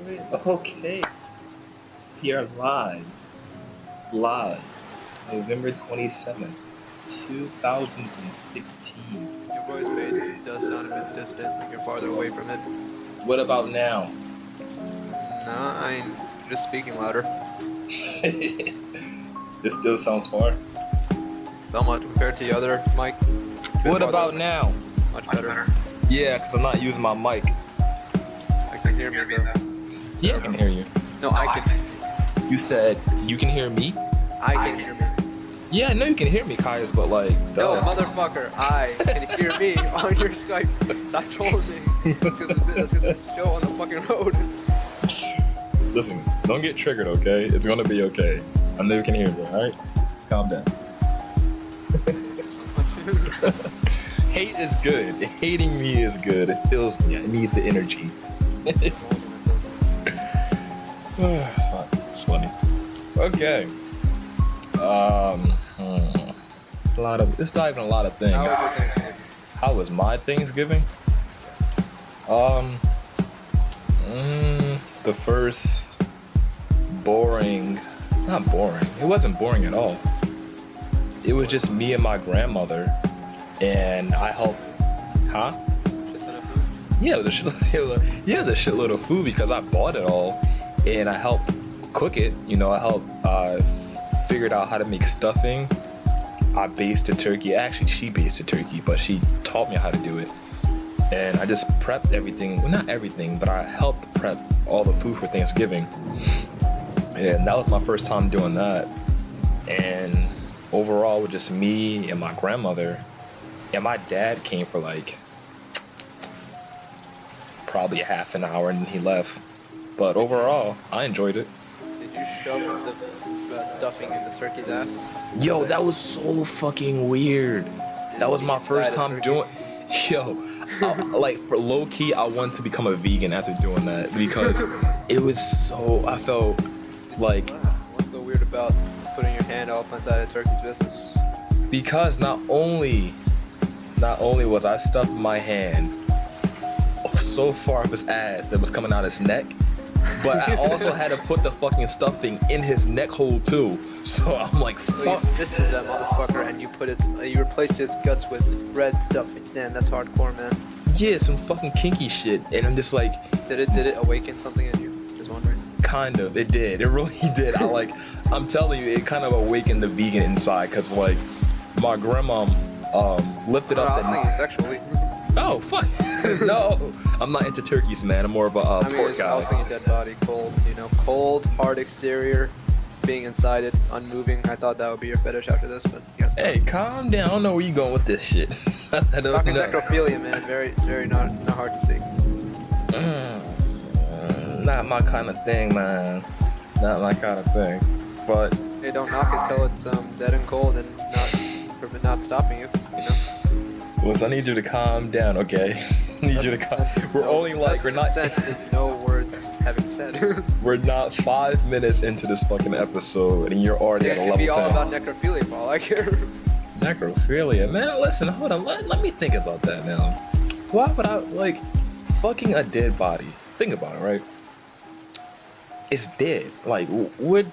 wait. Okay. We are live. Live. November 27th, 2016. Your voice mate does sound a bit distant, like you're farther away from it. What about now? Nah, I'm just speaking louder. This still sounds far. Somewhat compared to the other mic. What about now? Much better. Yeah, because I'm not using my mic. I can hear me though. Yeah, I can hear you. No, I can. You said you can hear me? I can hear me. Yeah, I know you can hear me, Kaius, but like, No, duh. motherfucker, I can hear me on your Skype. Stop trolling me. Let's get this show on the fucking road. Listen, don't get triggered, okay? It's gonna be okay. I know you can hear me, alright? Calm down. Hate is good. Hating me is good. It fills me. I need the energy. Fuck, it's funny. Okay. It's not even a lot of things. How was your Thanksgiving? How was my Thanksgiving? The first not boring. It wasn't boring at all. It was just me and my grandmother, and I helped. Huh? Yeah, it was a shitload of food because I bought it all, and I helped cook it. You know, I helped figured out how to make stuffing. I basted turkey. Actually, she basted turkey, but she taught me how to do it. And I just prepped everything. Well, not everything, but I helped prep all the food for Thanksgiving. And that was my first time doing that. And overall, with just me and my grandmother, and my dad came for like probably a half an hour, and then he left. But overall, I enjoyed it. Did you shove the stuffing in the turkey's ass? Yo, that was so fucking weird. That was my first time doing. Yo, like for low key, I wanted to become a vegan after doing that because it was so. I felt like. What's so weird about putting your hand all up inside a turkey's business? Because not only was I stuffing my hand so far up his ass that was coming out his neck, but I also had to put the fucking stuffing in his neck hole too. So I'm like, fuck. So you fisted that motherfucker and you replaced his guts with red stuffing. Damn, that's hardcore, man. Yeah, some fucking kinky shit. And I'm just like, did it awaken something in you? Just wondering. Kind of, it did. It really did. I'm telling you, it kind of awakened the vegan inside, cause like my grandma lifted up. I was thinking sexually. Oh fuck! No, I'm not into turkeys, man. I'm more of a pork guy. I was thinking dead body, cold. You know, cold, hard exterior, being inside it, unmoving. I thought that would be your fetish after this, but yes. Hey, calm down. I don't know where you going with this shit. I don't Talking know. necrophilia, man. It's not hard to see. Not my kind of thing, man. Not my kind of thing. But hey, don't knock it till it's dead and cold and not stopping you. You know. Listen, I need you to calm down, okay? I need you to calm. We're not. There's no words having said. We're not 5 minutes into this fucking episode, and you're already at a level 10. It could be all about necrophilia for all I care. Necrophilia, man. Listen, hold on. Let me think about that now. Why would I like fucking a dead body? Think about it, right? It's dead. Like,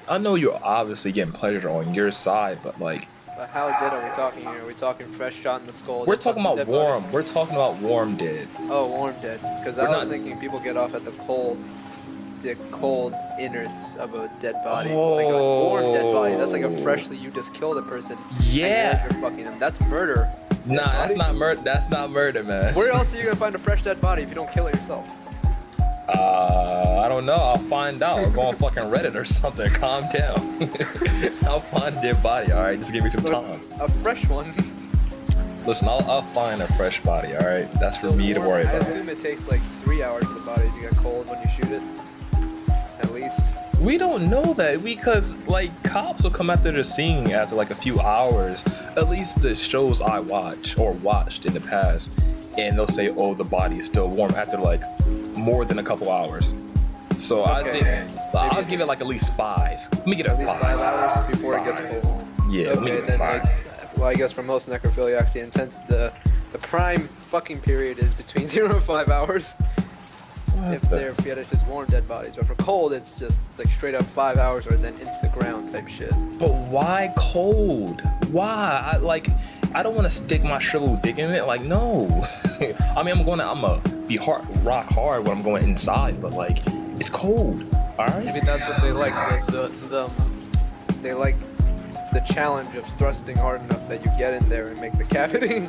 I know you're obviously getting pleasure on your side, but like. But how dead are we talking here? Are we talking fresh shot in the skull? We're talking about warm. Body? We're talking about warm dead. Oh, warm dead. Because I was thinking people get off at the cold innards of a dead body. Oh. Like a warm dead body. That's like a freshly you just killed a person. Yeah. And you're fucking them. That's murder. Nah, that's not murder. That's not murder, man. Where else are you gonna find a fresh dead body if you don't kill it yourself? I don't know. I'll find out. I'll go on fucking Reddit or something. Calm down. I'll find a dead body. All right, just give me some time. A fresh one. Listen, I'll find a fresh body. All right, that's for me to worry about. I assume it takes like 3 hours for the body to get cold when you shoot it. At least. We don't know that because like cops will come after the scene after like a few hours. At least the shows I watch or watched in the past, and they'll say, "Oh, the body is still warm" after like more than a couple hours. So I think I'll give it like at least 5. Let me get at least 5 hours before it gets cold. Yeah. Okay, then well, I guess for most necrophiliacs, the prime fucking period is between 0 and 5 hours. if their fetish is warm dead bodies. But for cold, it's just like straight up 5 hours or then into the ground type shit. But why cold? Why? I don't want to stick my shriveled dick in it. Like, no. I mean, I'm gonna be rock hard when I'm going inside, but like, it's cold. All right. Maybe that's what they like. They like the challenge of thrusting hard enough that you get in there and make the cavity.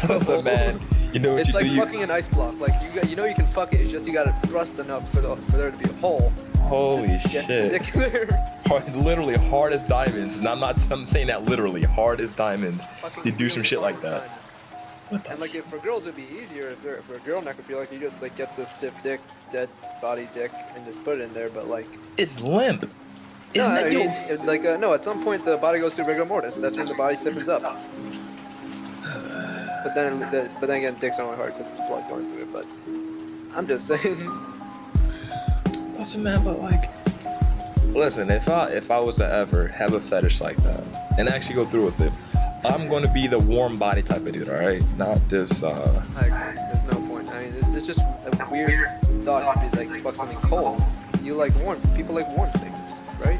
Listen, man. You know what it's you like do? fucking an ice block. Like you know you can fuck it. It's just you gotta thrust enough for there to be a hole. Holy shit! Literally hard as diamonds. And I'm saying that literally hard as diamonds. Fucking You do some shit like that. And like if for girls it'd be easier if for a girl necrophilia, you just like get the stiff dick, dead body dick, and just put it in there. But like it's limp. No, no. At some point the body goes through rigor mortis. That's when the body stiffens up. But then again, dicks are only hard because there's blood going through it. But I'm just saying. Listen, man, but like, listen, if I was to ever have a fetish like that and actually go through with it, I'm going to be the warm body type of dude, all right? Not this. I agree. There's no point. I mean, it's just a weird thought to be like fuck something cold. You like warm. People like warm things, right?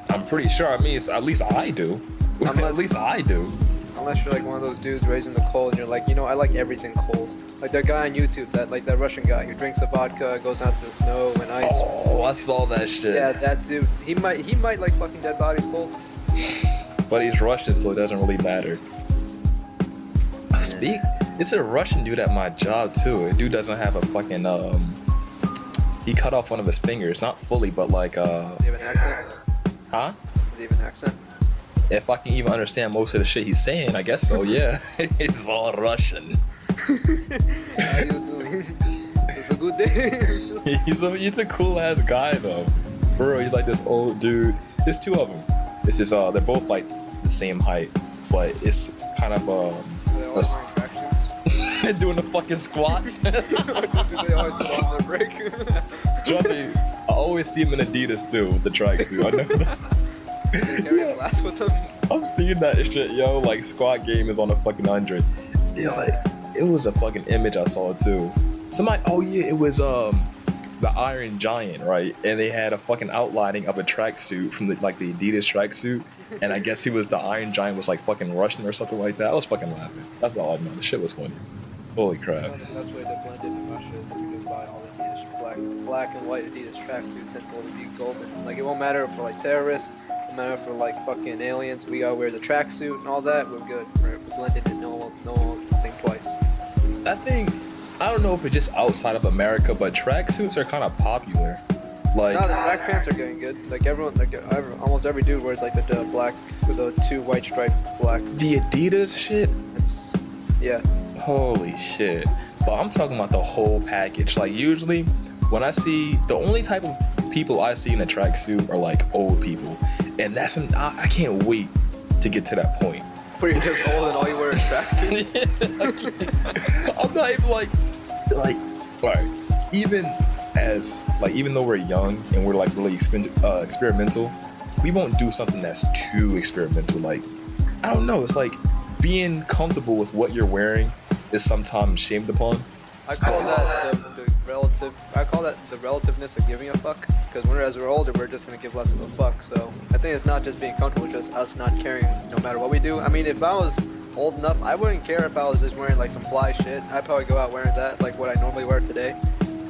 I'm pretty sure. I mean, at least I do. At least I do. Unless you're like one of those dudes raised in the cold and you're like, you know, I like everything cold. Like that guy on YouTube, that Russian guy who drinks a vodka, goes out to the snow and ice. Oh, I saw that shit. Yeah, that dude. He might like fucking dead bodies cold. But he's Russian, so it doesn't really matter. It's a Russian dude at my job too. A dude doesn't have a fucking he cut off one of his fingers, not fully, but like Does he have an accent? Huh? Does he have an accent? If I can even understand most of the shit he's saying, I guess so, yeah. It's all Russian. How you doing? It's a good day. He's a cool ass guy though. For real, he's like this old dude. There's two of them. It's just they're both like the same height, but it's kind of Are they all wearing tracksuits? they're doing the fucking squats. Do they always sit on their break? Trust me, I always see him in Adidas too with the tracksuit. I know that. They carry a glass with them. I'm seeing that shit, yo. Like squat game is on a fucking 100. It was a fucking image I saw too. Somebody, oh yeah, it was the Iron Giant, right? And they had a fucking outlining of a tracksuit from the Adidas tracksuit, and I guess he was the Iron Giant was like fucking Russian or something like that. I was fucking laughing. That's all I know. The shit was funny. Holy crap. The best way to blend in Russia is if you just buy all the Adidas black and white Adidas tracksuits and it'll be golden. Like it won't matter for like terrorists, it won't matter for like fucking aliens. We gotta wear the tracksuit and all that. We're good. We're blended in. No think twice. I don't know if it's just outside of America, but tracksuits are kind of popular. Like, no, the black pants are getting good. Like everyone, almost every dude wears like the black with the 2 white striped black. The Adidas shit. Yeah. Holy shit. But I'm talking about the whole package. Like usually, when I see the only type of people I see in a tracksuit are like old people, and I can't wait to get to that point. Where you're just old and all you wear is tracksuits. I'm not even like, even though we're young and we're like really experimental, we won't do something that's too experimental. Like, I don't know. It's like being comfortable with what you're wearing is sometimes shamed upon. I call that the relativeness of giving a fuck. Because as we're older, we're just gonna give less of a fuck. So I think it's not just being comfortable, it's just us not caring no matter what we do. I mean, if I was old enough, I wouldn't care if I was just wearing like some fly shit. I'd probably go out wearing that, like what I normally wear today.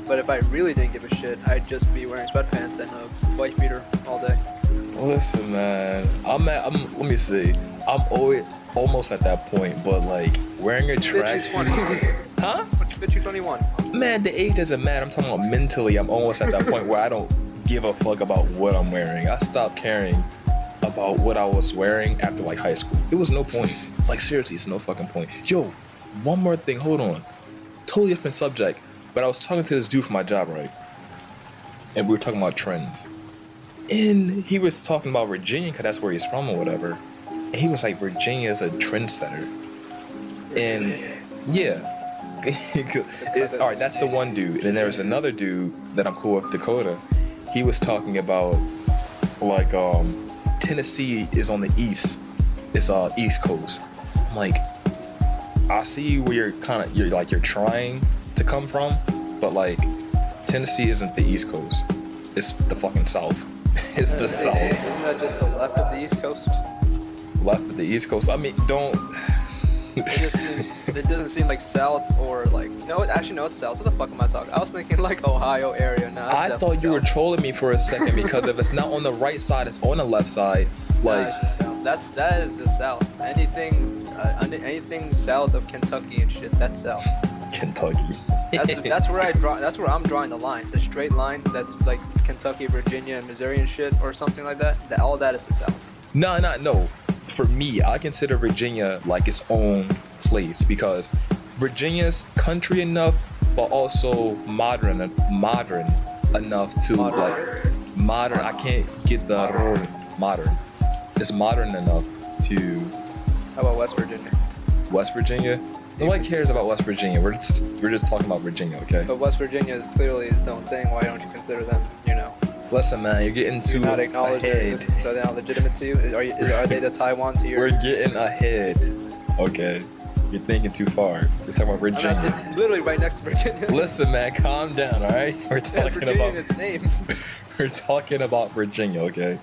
But if I really didn't give a shit, I'd just be wearing sweatpants and a wife beater all day. Listen, man, let me see. I'm almost at that point, but like wearing a tracksuit. Huh? What's fit you 21? Man, the age doesn't matter. I'm talking about mentally. I'm almost at that point where I don't give a fuck about what I'm wearing. I stopped caring about what I was wearing after like high school. It was no point. Like seriously, it's no fucking point. Yo, one more thing. Hold on. Totally different subject. But I was talking to this dude for my job, right? And we were talking about trends. And he was talking about Virginia, because that's where he's from or whatever. And he was like, Virginia is a trendsetter. And yeah. Alright, that's the one dude. And then there was another dude that I'm cool with, Dakota. He was talking about like Tennessee is on the east. It's East Coast. I'm like, I see where you're trying to come from, but like Tennessee isn't the East Coast. It's the fucking South. It's the South. Isn't that just the left of the East Coast? Left of the East Coast. I mean, don't. It doesn't seem like South or like no. Actually, no, it's South. What the fuck am I talking? I was thinking like Ohio area. Nah, I thought you were trolling me for a second because if it's not on the right side, it's on the left side. Like nah, it's the South. That is the South. Anything south of Kentucky and shit. That's South. Kentucky. That's where I draw. That's where I'm drawing the line. The straight line. That's like Kentucky, Virginia, and Missouri and shit, or something like that. All that is the South. No. For me, I consider Virginia like its own place because Virginia's country enough, but also modern enough to like modern. I can't get the word modern. It's modern enough to. How about West Virginia? West Virginia? Nobody cares about West Virginia. We're just talking about Virginia, okay? But West Virginia is clearly its own thing. Why don't you consider them, Listen, man, you're getting too not acknowledge their ahead. existence, so they're not legitimate to you? Are they the Taiwan to your... We're getting ahead, okay? You're thinking too far. We're talking about Virginia. It's literally right next to Virginia. Listen, man, calm down, all right? We're talking Virginia about... its name. We're talking about Virginia, okay?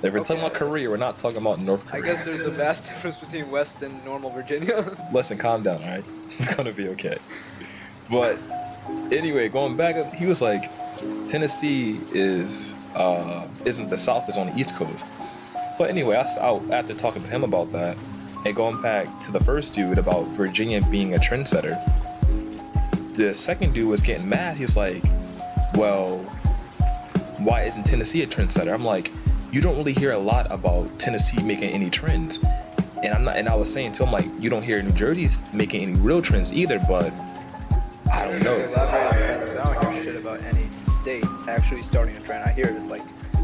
If we're talking about Korea, we're not talking about North Korea. I guess there's a vast difference between West and normal Virginia. Listen, calm down, all right? It's gonna be okay. But anyway, going back, he was like, Tennessee isn't the South, it's on the East Coast. But anyway, after talking to him about that, and going back to the first dude about Virginia being a trendsetter, the second dude was getting mad. He's like, well, why isn't Tennessee a trendsetter? I'm like, you don't really hear a lot about Tennessee making any trends. And I was saying to him, like, you don't hear New Jersey making any real trends either, but I don't know. I don't hear shit about any state actually starting a trend. I hear it like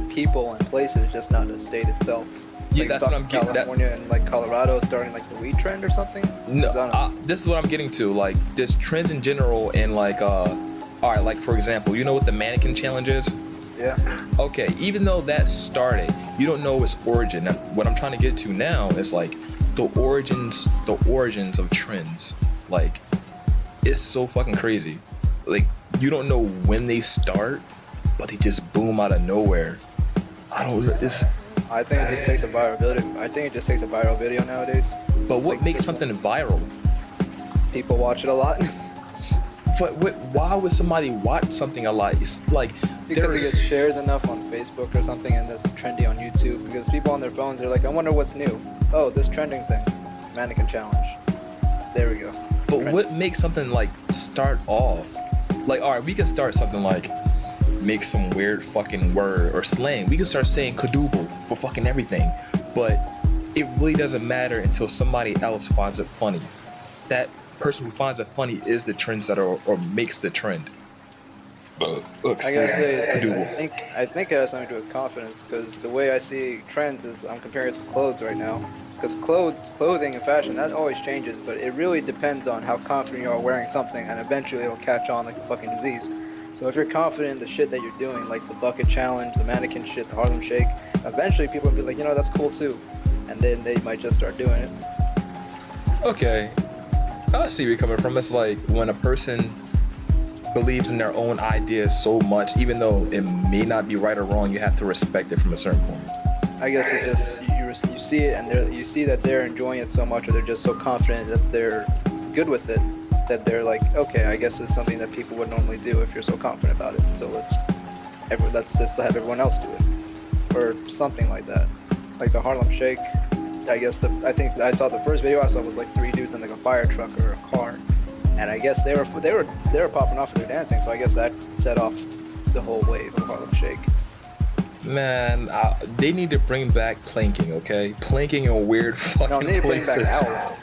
people and places, just not the state itself. Yeah, like that's what I'm getting. California and like Colorado starting like the weed trend or something. No, this is what I'm getting to. Like, there's trends in general, and like, all right, like for example, you know what the mannequin challenge is? Yeah. Okay, even though that started, you don't know its origin. Now, what I'm trying to get to now is like the origins of trends. Like, it's so fucking crazy. Like, you don't know when they start, but they just boom out of nowhere. I think it just takes a viral video. I think it just takes a viral video nowadays. But what makes something viral? People watch it a lot. But why would somebody watch something a lot? It's like because it gets shares enough on Facebook or something, and that's trendy on YouTube. Because people on their phones are like, I wonder what's new. Oh, this trending thing, mannequin challenge. There we go. But what makes something like start off? Like, all right, we can start something like make some weird fucking word or slang. We can start saying kadooble for fucking everything, but it really doesn't matter until somebody else finds it funny. That person who finds it funny is the trendsetter or makes the trend. I think it has something to do with confidence, because the way I see trends is I'm comparing it to clothes right now. Because clothing and fashion, that always changes, but it really depends on how confident you are wearing something, and eventually it'll catch on like a fucking disease. So if you're confident in the shit that you're doing, like the bucket challenge, the mannequin shit, the Harlem Shake, eventually people will be like, that's cool too. And then they might just start doing it. Okay. I see where you're coming from. It's like when a person believes in their own ideas so much, even though it may not be right or wrong, you have to respect it from a certain point. I guess it's just you see it, and you see that they're enjoying it so much, or they're just so confident that they're good with it, that they're like, okay, I guess it's something that people would normally do if you're so confident about it. So let's just have everyone else do it, or something like that. Like the Harlem Shake. I think I saw the first video I saw was like 3 dudes in like a fire truck or a car, and I guess they were popping off and they're dancing. So I guess that set off the whole wave of Harlem Shake. Man, they need to bring back planking, okay? Planking in weird fucking places. No, they need to bring back owling.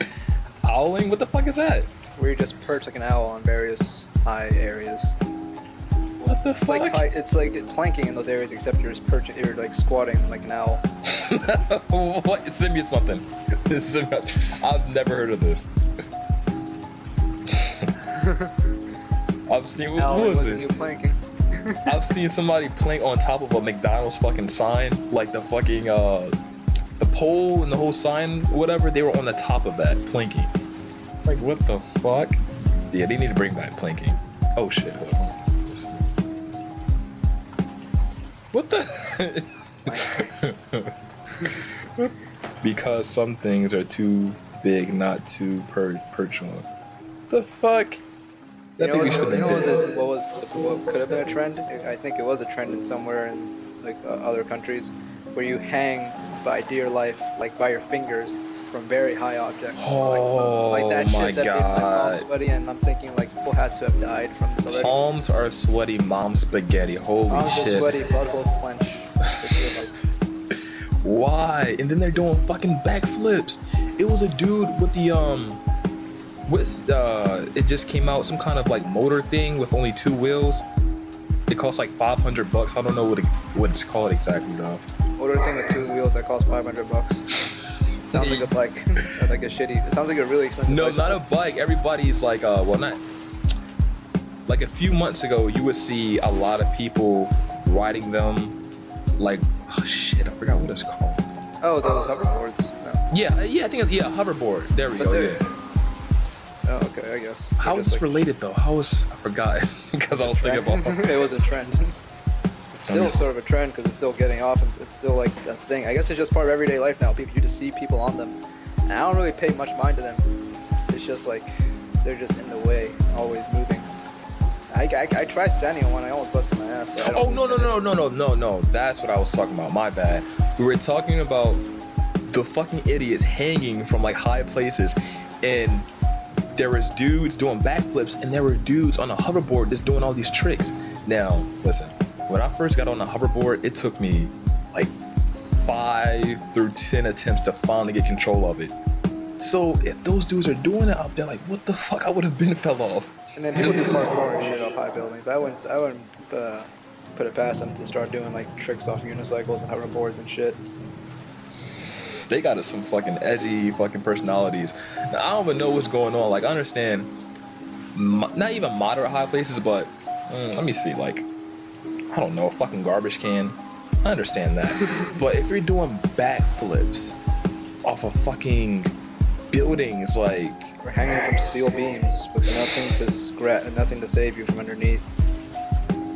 Owling? What the fuck is that? Where you just perch like an owl on various high areas. What the fuck? It's like planking in those areas, except you're just perching, you're like squatting like an owl. What? Send me something. I've never heard of this. I've seen, what was it? New planking. I've seen somebody plank on top of a McDonald's fucking sign, like the fucking the pole and the whole sign, whatever. They were on the top of that planking. Like, what the fuck? Yeah, they need to bring back planking. Oh shit, hold on. What the? Because some things are too big not to perch on. The fuck? You know what could have been a trend? I think it was a trend in somewhere in like other countries, where you hang by dear life, like by your fingers, from very high objects. Oh, like that my shit that made my palms sweaty, and I'm thinking like people had to have died from this already. Palms are sweaty, mom spaghetti. Holy palms shit. Palms are sweaty, butthole clench. Why? And then they're doing fucking backflips. It was a dude with the it just came out, some kind of like motor thing with only 2 wheels. It costs like $500. I don't know what it's called exactly though. Motor thing with 2 wheels that costs $500. Sounds like a bike. Like a shitty. It sounds like a really expensive. No, bicycle. not a bike. Everybody's like well, not like a few months ago you would see a lot of people riding them like, oh shit, I forgot what it's called. Oh, those hoverboards. No. Yeah, I think it's, hoverboard. There we go. Yeah. Oh, okay, I guess. How is this related though? I forgot because I was thinking about. It was a trend. It's still sort of a trend because it's still getting off and it's still like a thing. I guess it's just part of everyday life now. You just see people on them, and I don't really pay much mind to them. It's just like they're just in the way, always moving. I tried standing on one. I almost busted my ass. So No. That's what I was talking about. My bad. We were talking about the fucking idiots hanging from like high places, and there was dudes doing backflips, and there were dudes on a hoverboard just doing all these tricks. Now, listen, when I first got on a hoverboard, it took me like 5 through 10 attempts to finally get control of it. So if those dudes are doing it up there, like, what the fuck? I would have been fell off. And then people do parkour and shit off high buildings. I wouldn't put it past them to start doing like tricks off unicycles and hoverboards and shit. They got some fucking edgy fucking personalities. Now, I don't even know what's going on. Like, I understand, not even moderate high places, but let me see, like, I don't know, a fucking garbage can. I understand that. But if you're doing backflips off of fucking buildings, like, we're hanging from steel beams with nothing to save you from underneath.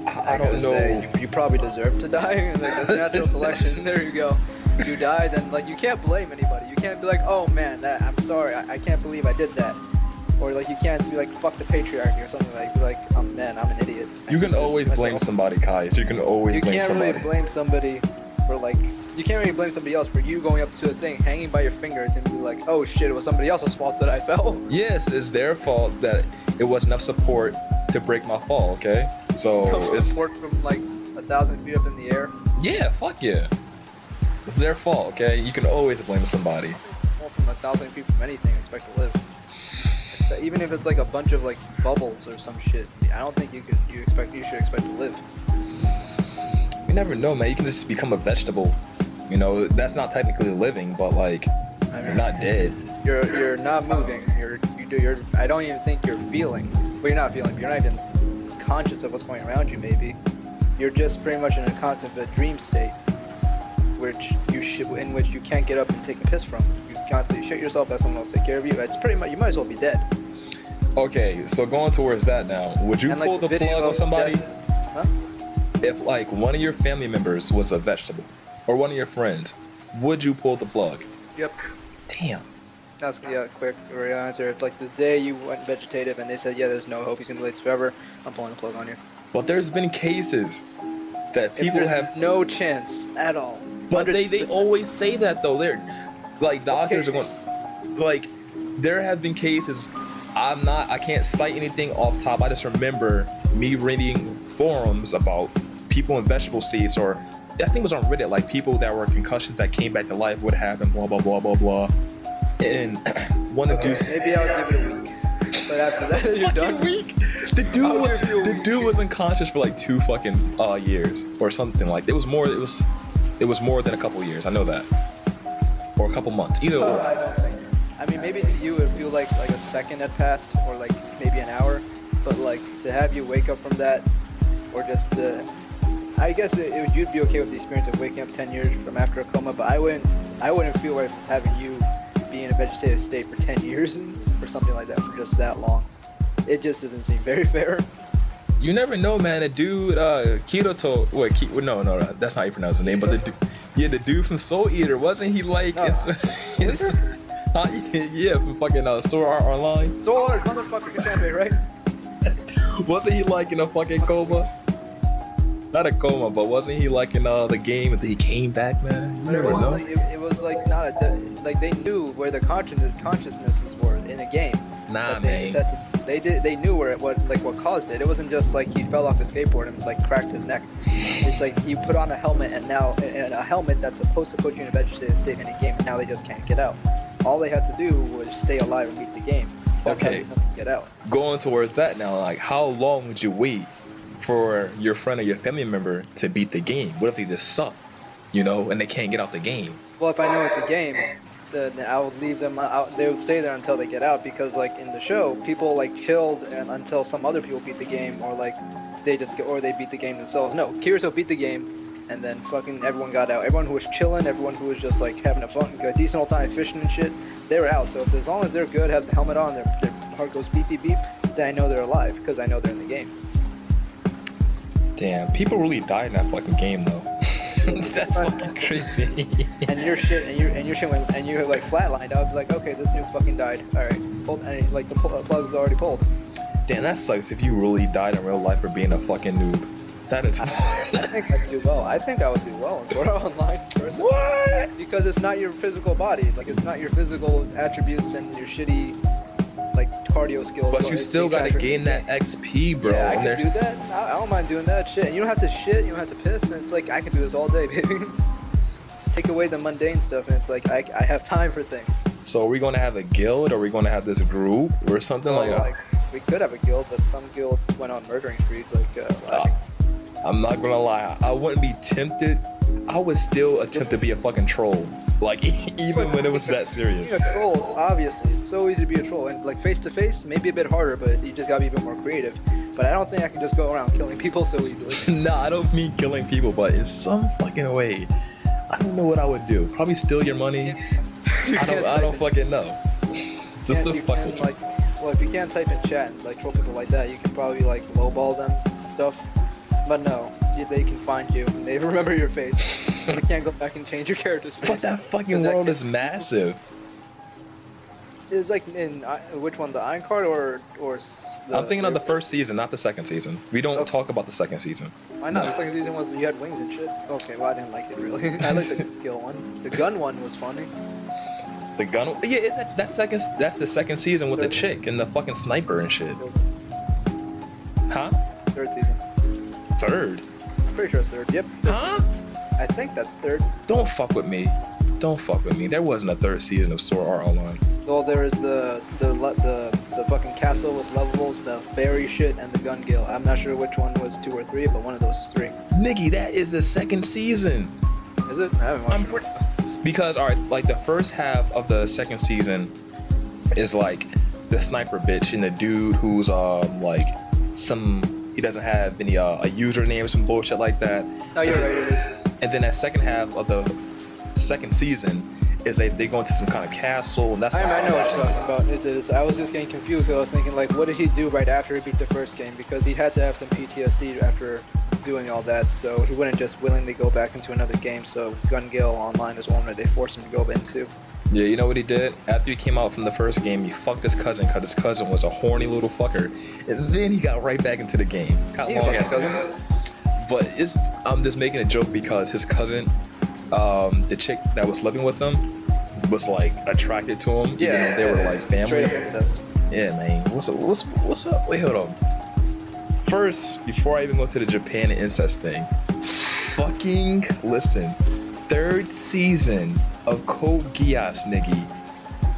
I don't know. Say, you probably deserve to die. Like, that's natural selection. There you go. If you die, then like you can't blame anybody. You can't be like, oh man, I'm sorry, I can't believe I did that. Or like you can't be like, fuck the patriarchy or something like. Be like, oh man, I'm an idiot. You can always blame somebody, Kai. You can always blame somebody. You can't really blame somebody for like. You can't really blame somebody else for you going up to a thing, hanging by your fingers, and be like, oh shit, it was somebody else's fault that I fell. Yes, it's their fault that it wasn't enough support to break my fall. Okay, so it's support from like 1,000 feet up in the air. Yeah, fuck yeah. It's their fault, okay? You can always blame somebody. Fall from 1,000 feet from anything and expect to live. Even if it's like a bunch of like bubbles or some shit, I don't think you should expect to live. You never know, man. You can just become a vegetable. You know, that's not technically living, but like, you're not dead. You're not moving. I don't even think you're feeling. Well, you're not feeling. You're not even conscious of what's going around you. Maybe you're just pretty much in a constant dream state, in which you can't get up and take a piss from. You constantly shit yourself, let someone else take care of you. It's pretty much, you might as well be dead. Okay, so going towards that now, would you pull the plug on somebody? Huh? If like one of your family members was a vegetable, or one of your friends, would you pull the plug? Yep. Damn. That's quick real answer. If like the day you went vegetative and they said, yeah, there's no hope, he's gonna live forever, I'm pulling the plug on you. But there's been cases that people have no chance at all. But they always say that though. They're like, doctors are going, like, there have been cases. I can't cite anything off top. I just remember me reading forums about people in vegetable states, or I think it was on Reddit, like people that were concussions that came back to life, what happened, blah blah blah blah blah. And one of dudes. Maybe I'll give it a week. But after that, you're done. Week. The dude was unconscious for like 2 fucking years or something like. It was more than a couple years. I know that, or a couple months. Either way. I don't think. I mean, maybe to you it would feel like a second had passed, or like maybe an hour. But like to have you wake up from that, or just to, I guess you'd be okay with the experience of waking up 10 years from after a coma. But I wouldn't feel right having you be in a vegetative state for 10 years or something like that for just that long. It just doesn't seem very fair. You never know, man. A dude, no, that's how you pronounce his name. But the dude from Soul Eater, wasn't he like? No. Yeah, from fucking Sword Art Online. Sword Art, motherfucker, Katambe, right? Wasn't he like in a fucking coma? Not a coma, but wasn't he like in the game that he came back, man? You never know. It was like not like they knew where the consciousnesses were in a game. Nah, they man. They knew where what caused it. It wasn't just like he fell off a skateboard and like cracked his neck. It's like you put on a helmet and a helmet that's supposed to put you in a vegetative state in a game, and now they just can't get out. All they had to do was stay alive and beat the game. That's Okay. how they couldn't get out. Going towards that now, like how long would you wait for your friend or your family member to beat the game? What if they just suck, and they can't get out the game? Well, if I know it's a game, then I would leave them out. They would stay there until they get out, because like in the show, people like chilled until some other people beat the game, or like they beat the game themselves. No, Kirito beat the game, and then fucking everyone got out. Everyone who was chilling, everyone who was just like having a decent old time fishing and shit, they were out. So as long as they're good, have the helmet on, their heart goes beep beep beep, then I know they're alive because I know they're in the game. Damn, people really died in that fucking game though. That's fucking crazy. And your shit and you like flatlined. I would be like, okay, this noob fucking died. All right, and like the plug's already pulled. Damn, that sucks if you really died in real life for being a fucking noob. That is. I think I'd do well. I think I would do well in Sword Art Online personally. What? Because it's not your physical body. Like it's not your physical attributes and your shitty like cardio skills. But you still gotta gain that XP, bro. Yeah, I can do that. I don't mind doing that shit. And you don't have to shit. You don't have to piss. And it's like I can do this all day, baby. Take away the mundane stuff, and it's like I have time for things. So are we gonna have a guild, or are we gonna have this group, or something We could have a guild, but some guilds went on murdering sprees. I'm not gonna lie, I wouldn't be tempted. I would still attempt to be a fucking troll, like even when it was that serious. Being a troll, obviously, it's so easy to be a troll, and like face to face, maybe a bit harder, but you just gotta be a bit more creative. But I don't think I can just go around killing people so easily. Nah, I don't mean killing people, but in some fucking way, I don't know what I would do. Probably steal your money. I don't fucking know. If you can't type in chat and like troll people like that, you can probably like lowball them and stuff. But no, they can find you and they remember your face. You can't go back and change your character's face. But that fucking world is massive. It's like in which one, the Iron Card or I'm thinking of the first season, not the second season. We don't talk about the second season. Why not? The second season was you had wings and shit. Okay, well I didn't like it really. I liked the kill one. The gun one was funny. The gun? Yeah, that's the second season with the chick and the fucking sniper and shit. Huh? Third season. Third? I'm pretty sure it's third. Yep. Huh? I think that's third. Don't fuck with me. Don't fuck with me. There wasn't a third season of Sword Art Online. Well, there is the fucking castle with levels, the fairy shit, and the gun guild. I'm not sure which one was 2 or 3, but one of those is 3. Nigga, that is the second season. Is it? I haven't watched it. Because, alright, like the first half of the second season is like the sniper bitch and the dude who's like he doesn't have any a username or some bullshit like that. Oh, you're right, it is. And then that second half of the second season is they go into some kind of castle, and that's I know what you're talking about. It is. I was just getting confused because I was thinking like, what did he do right after he beat the first game? Because he had to have some PTSD after doing all that, so he wouldn't just willingly go back into another game. So Gun Gale Online is one where they forced him to go into. Yeah, you know what he did? After he came out from the first game, he fucked his cousin because his cousin was a horny little fucker, and then he got right back into the game. But I'm just making a joke because his cousin, the chick that was living with him, was like attracted to him. Yeah, they were like family. Straight up incest. Yeah, man. What's up? Wait, hold on. First, before I even go to the Japan and incest thing, fucking listen. Third season of Code Geass, nigga.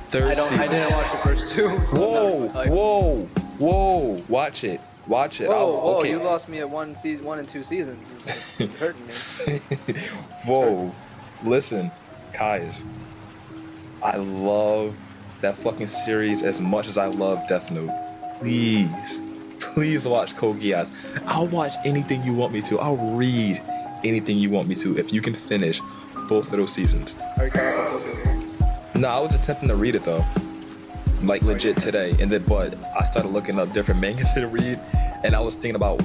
Third season. I didn't watch the first 2. So Whoa! Watch it. Whoa! Okay. You lost me at 1 and 2 seasons. It's hurting me. Whoa! Listen, guys. I love that fucking series as much as I love Death Note. Please watch Code Geass. I'll watch anything you want me to. I'll read anything you want me to if you can finish both of those seasons. Are you caught up on Tokyo? No, I was attempting to read it though, like legit today, but I started looking up different manga to read, and I was thinking about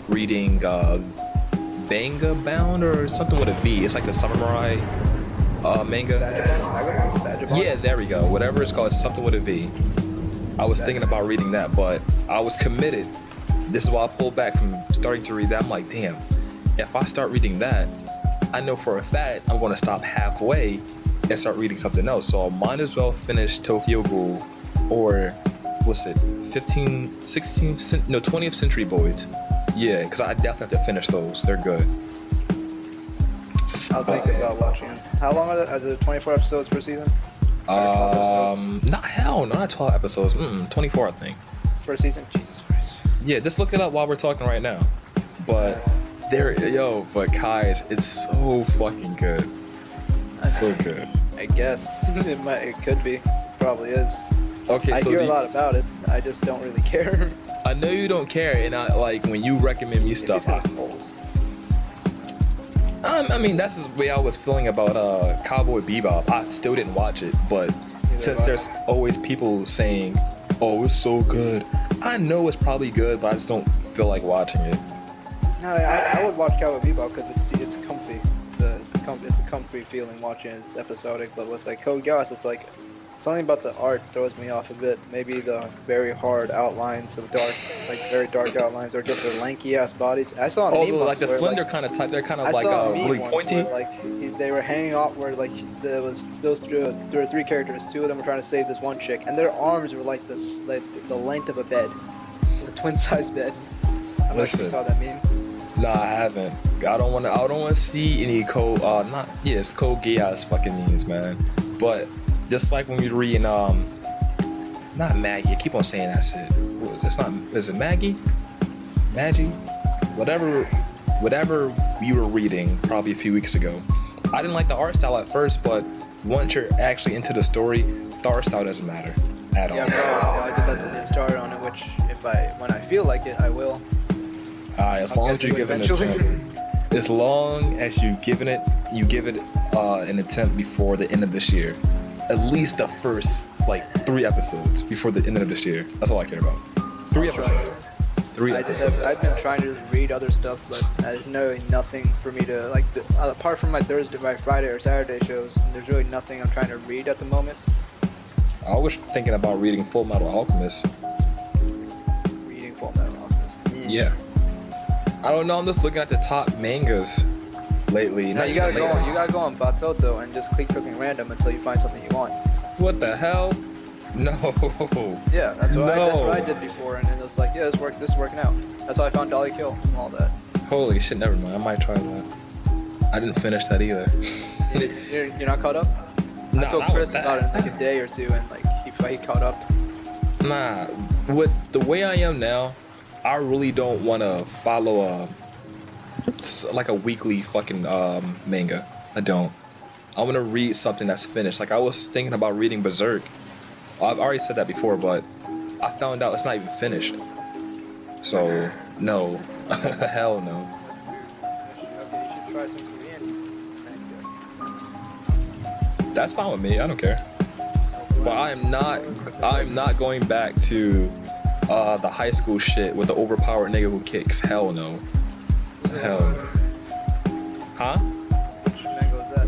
reading Banga Bound or something with a V. It's like the samurai manga. Yeah, there we go. Whatever it's called, it's something with a V. I was thinking about reading that, but I was committed. This is why I pulled back from starting to read that. I'm like, damn, if I start reading that, I know for a fact I'm going to stop halfway and start reading something else. So I might as well finish Tokyo Ghoul or what's it, 20th Century Boys. Yeah, because I definitely have to finish those. They're good. I'll think about watching them. How long are they? Are there 24 episodes per season? Not 12 episodes. 24, I think. Per season? Jesus Christ. Yeah, just look it up while we're talking right now. But but guys, it's so fucking good. So good. I guess it could be. Probably is. Okay, I so hear a lot about it. I just don't really care. I know you don't care, and I like when you recommend me stuff. I mean, that's the way I was feeling about Cowboy Bebop. I still didn't watch it, but since there's always people saying, "Oh, it's so good," I know it's probably good, but I just don't feel like watching it. No, I would watch Cowboy Bebop because it's comfy. It's a comfy feeling watching it. It's episodic, but with like Code Geass, it's like something about the art throws me off a bit. Maybe the very hard outlines of very dark outlines, or just their lanky ass bodies. I saw a meme like the slender kind of type. They're kind of like really pointy. Where, they were hanging off where there were 3 characters. 2 of them were trying to save this one chick, and their arms were like this, like the length of a bed, a twin-size bed. I'm not sure you saw that meme. Nah, I haven't. I don't want to see any Code Geass fucking memes, man. But just like when you're reading, not Maggie. I keep on saying that shit. It's not. Is it Maggie? Maggie? Whatever you were reading probably a few weeks ago. I didn't like the art style at first, but once you're actually into the story, the art style doesn't matter at all. Yeah, bro. I just have to get started on it. Which, when I feel like it, I will. As long as you give it an attempt. As long as you give it an attempt before the end of this year. At least the first 3 episodes before the end of this year. That's all I care about. 3 episodes. 3 episodes. I've been trying to read other stuff, but there's nothing for me to apart from my Friday or Saturday shows. There's really nothing I'm trying to read at the moment. I was thinking about reading Full Metal Alchemist. Reading Full Metal Alchemist. Yeah. I don't know. I'm just looking at the top mangas lately. No, you gotta go on Batoto and just keep clicking random until you find something you want. What the hell? No. Yeah, that's what I did before, and it was like, yeah, this is working out. That's how I found Dolly Kill and all that. Holy shit! Never mind. I might try that. I didn't finish that either. You're not caught up? No, I told Chris about it in a day or 2, and he caught up. Nah, with the way I am now, I really don't want to follow a weekly fucking manga. I don't. I want to read something that's finished. I was thinking about reading Berserk. I've already said that before, but I found out it's not even finished. So, no. Hell no. Okay, you should try some Korean manga. That's fine with me. I don't care. But I'm not going back to the high school shit with the overpowered nigga who kicks. Hell no. Hell no. Huh? Which manga was that?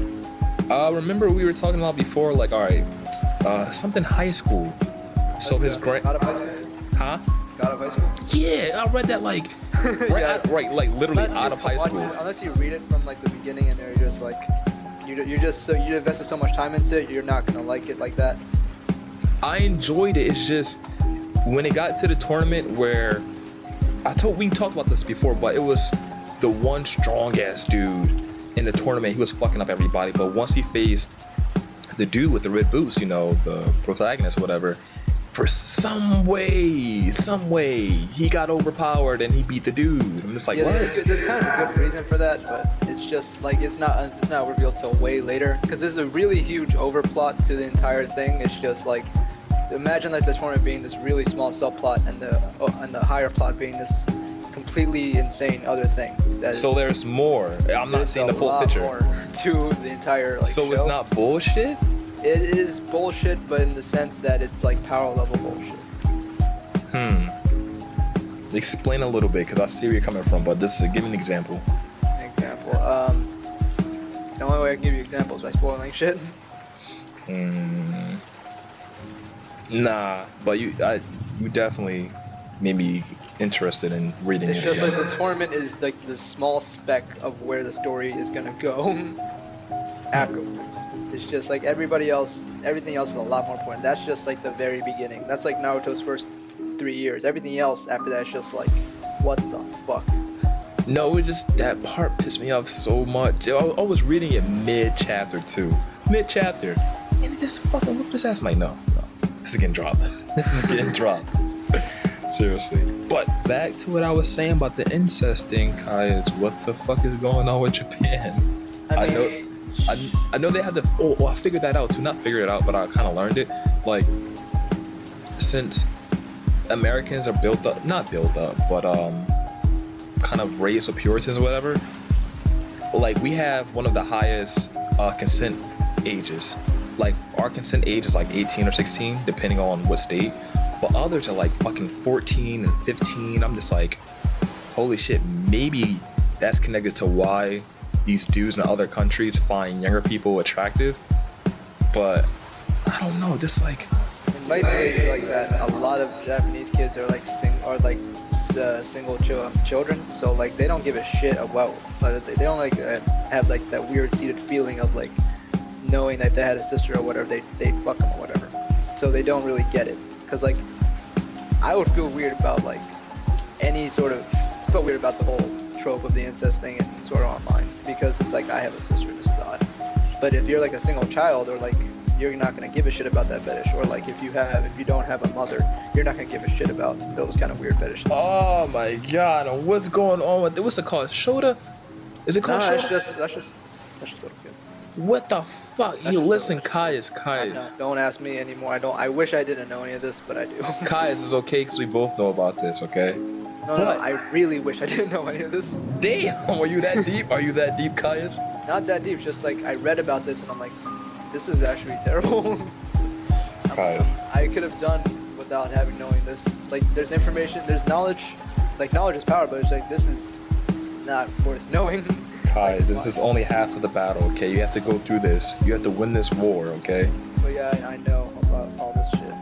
Remember we were talking about before, alright, something high school. So his grand. God of High School? Huh? God of High School? Yeah, I read that literally out of high school. Unless you read it from the beginning and you're just you invested so much time into it, you're not gonna like it like that. I enjoyed it. It's just when it got to the tournament where we talked about this before, but it was the one strong ass dude in the tournament. He was fucking up everybody, but once he faced the dude with the red boots, the protagonist or whatever, for some way he got overpowered and he beat the dude. I'm just what? There's kind of a good reason for that, but it's just it's not revealed till way later, because there's a really huge overplot to the entire thing. It's just imagine the tournament being this really small subplot and the higher plot being this completely insane other thing. So there's more. I'm not seeing the full picture. More to the entire So show. It's not bullshit? It is bullshit, but in the sense that it's power level bullshit. Explain a little bit, because I see where you're coming from, but give me an example. Example. The only way I can give you examples is by spoiling shit. Nah, but you definitely made me interested in reading it. It's just like the tournament is like the small speck of where the story is gonna go afterwards. It's just like everything else is a lot more important. That's just like the very beginning. That's like Naruto's first 3 years. Everything else after that is just like, what the fuck? No, it just, that part pissed me off so much. I was reading it mid-chapter too. Mid-chapter. And it just fucking whooped his ass. I'm like, no. This is getting dropped. This is getting dropped. Seriously. But back to what I was saying about the incest thing, Kai, is what the fuck is going on with Japan? I know they have the... Oh, I figured that out too. Not figured it out, but I kind of learned it. Like, since Americans are not built up, but kind of raised with Puritans or whatever, like, we have one of the highest consent ages. Like, our consent age is like 18 or 16, depending on what state. But others are like fucking 14 and 15. I'm just like, holy shit, maybe that's connected to why these dudes in other countries find younger people attractive. But I don't know, just like... It might be like that. A lot of Japanese kids are like single children, so like they don't give a shit about... They don't like have like that weird seated feeling of like knowing that if they had a sister or whatever, they'd fuck them or whatever. So they don't really get it. Because like, I would feel weird about like any sort of... I felt weird about the whole trope of the incest thing and sort of online. Because it's like, I have a sister, this is odd. But if you're like a single child, or like, you're not going to give a shit about that fetish. Or like, if you don't have a mother, you're not going to give a shit about those kind of weird fetishes. Oh my god, what's going on with... What's it called? Shota? Is it called Shota? That's just little kids. What the fuck? You listen, Caius. Don't ask me anymore. I wish I didn't know any of this, but I do. Caius is okay because we both know about this, okay? No, I really wish I didn't know any of this. Damn, are you that deep? Are you that deep, Caius? Not that deep, just like I read about this and I'm like, this is actually terrible. Caius. I could have done without knowing this. Like, there's information, there's knowledge. Like, knowledge is power, but it's like, this is not worth knowing. Kai, this is only half of the battle, okay? You have to go through this. You have to win this war, okay? But yeah, I know about all this shit.